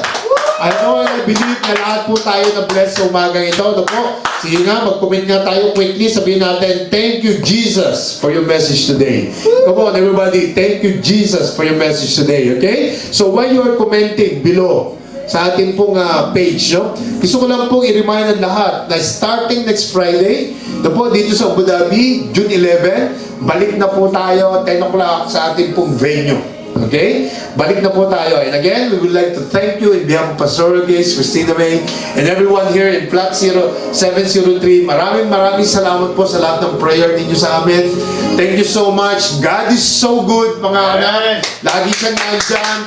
I know and I believe na lahat po tayo na bless sa umagang ito. Ano po? Sige nga, mag-comment nga tayo quickly. Sabihin natin, thank you, Jesus, for your message today. Come on, everybody. Thank you, Jesus, for your message today. Okay? So while you are commenting below, sa ating pong page, no? Gusto ko lang pong i-remind ang lahat na starting next Friday, na po dito sa Abu Dhabi, June 11, balik na po tayo 10 o'clock sa ating pong venue. Okay? Balik na po tayo. And again, we would like to thank you in behalf of Pastor Gaze, Christina May, and everyone here in Plot 0703. Maraming salamat po sa lahat ng prayer ninyo sa amin. Thank you so much. God is so good, mga anak. Lagi siyang nandyan.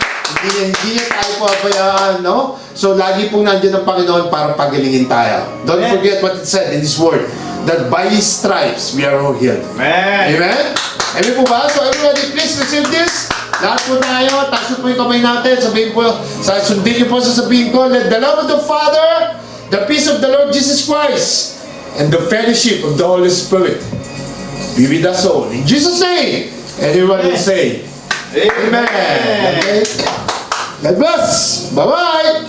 Hindi niya tayo po abayaan, no? So, lagi pong nandyan ang Panginoon para pagalingin tayo. Don't forget what it said in this word, that by His stripes, we are all healed. Amen? Amen po ba? So, everybody, please receive this. Lahat po tayo, taas po yung kamay natin. Sabihin po, sundin niyo po sasabihin ko, let the love of the Father, the peace of the Lord Jesus Christ, and the fellowship of the Holy Spirit be with us all. In Jesus' name, everyone will say, Amen. Okay? God bless. Bye-bye.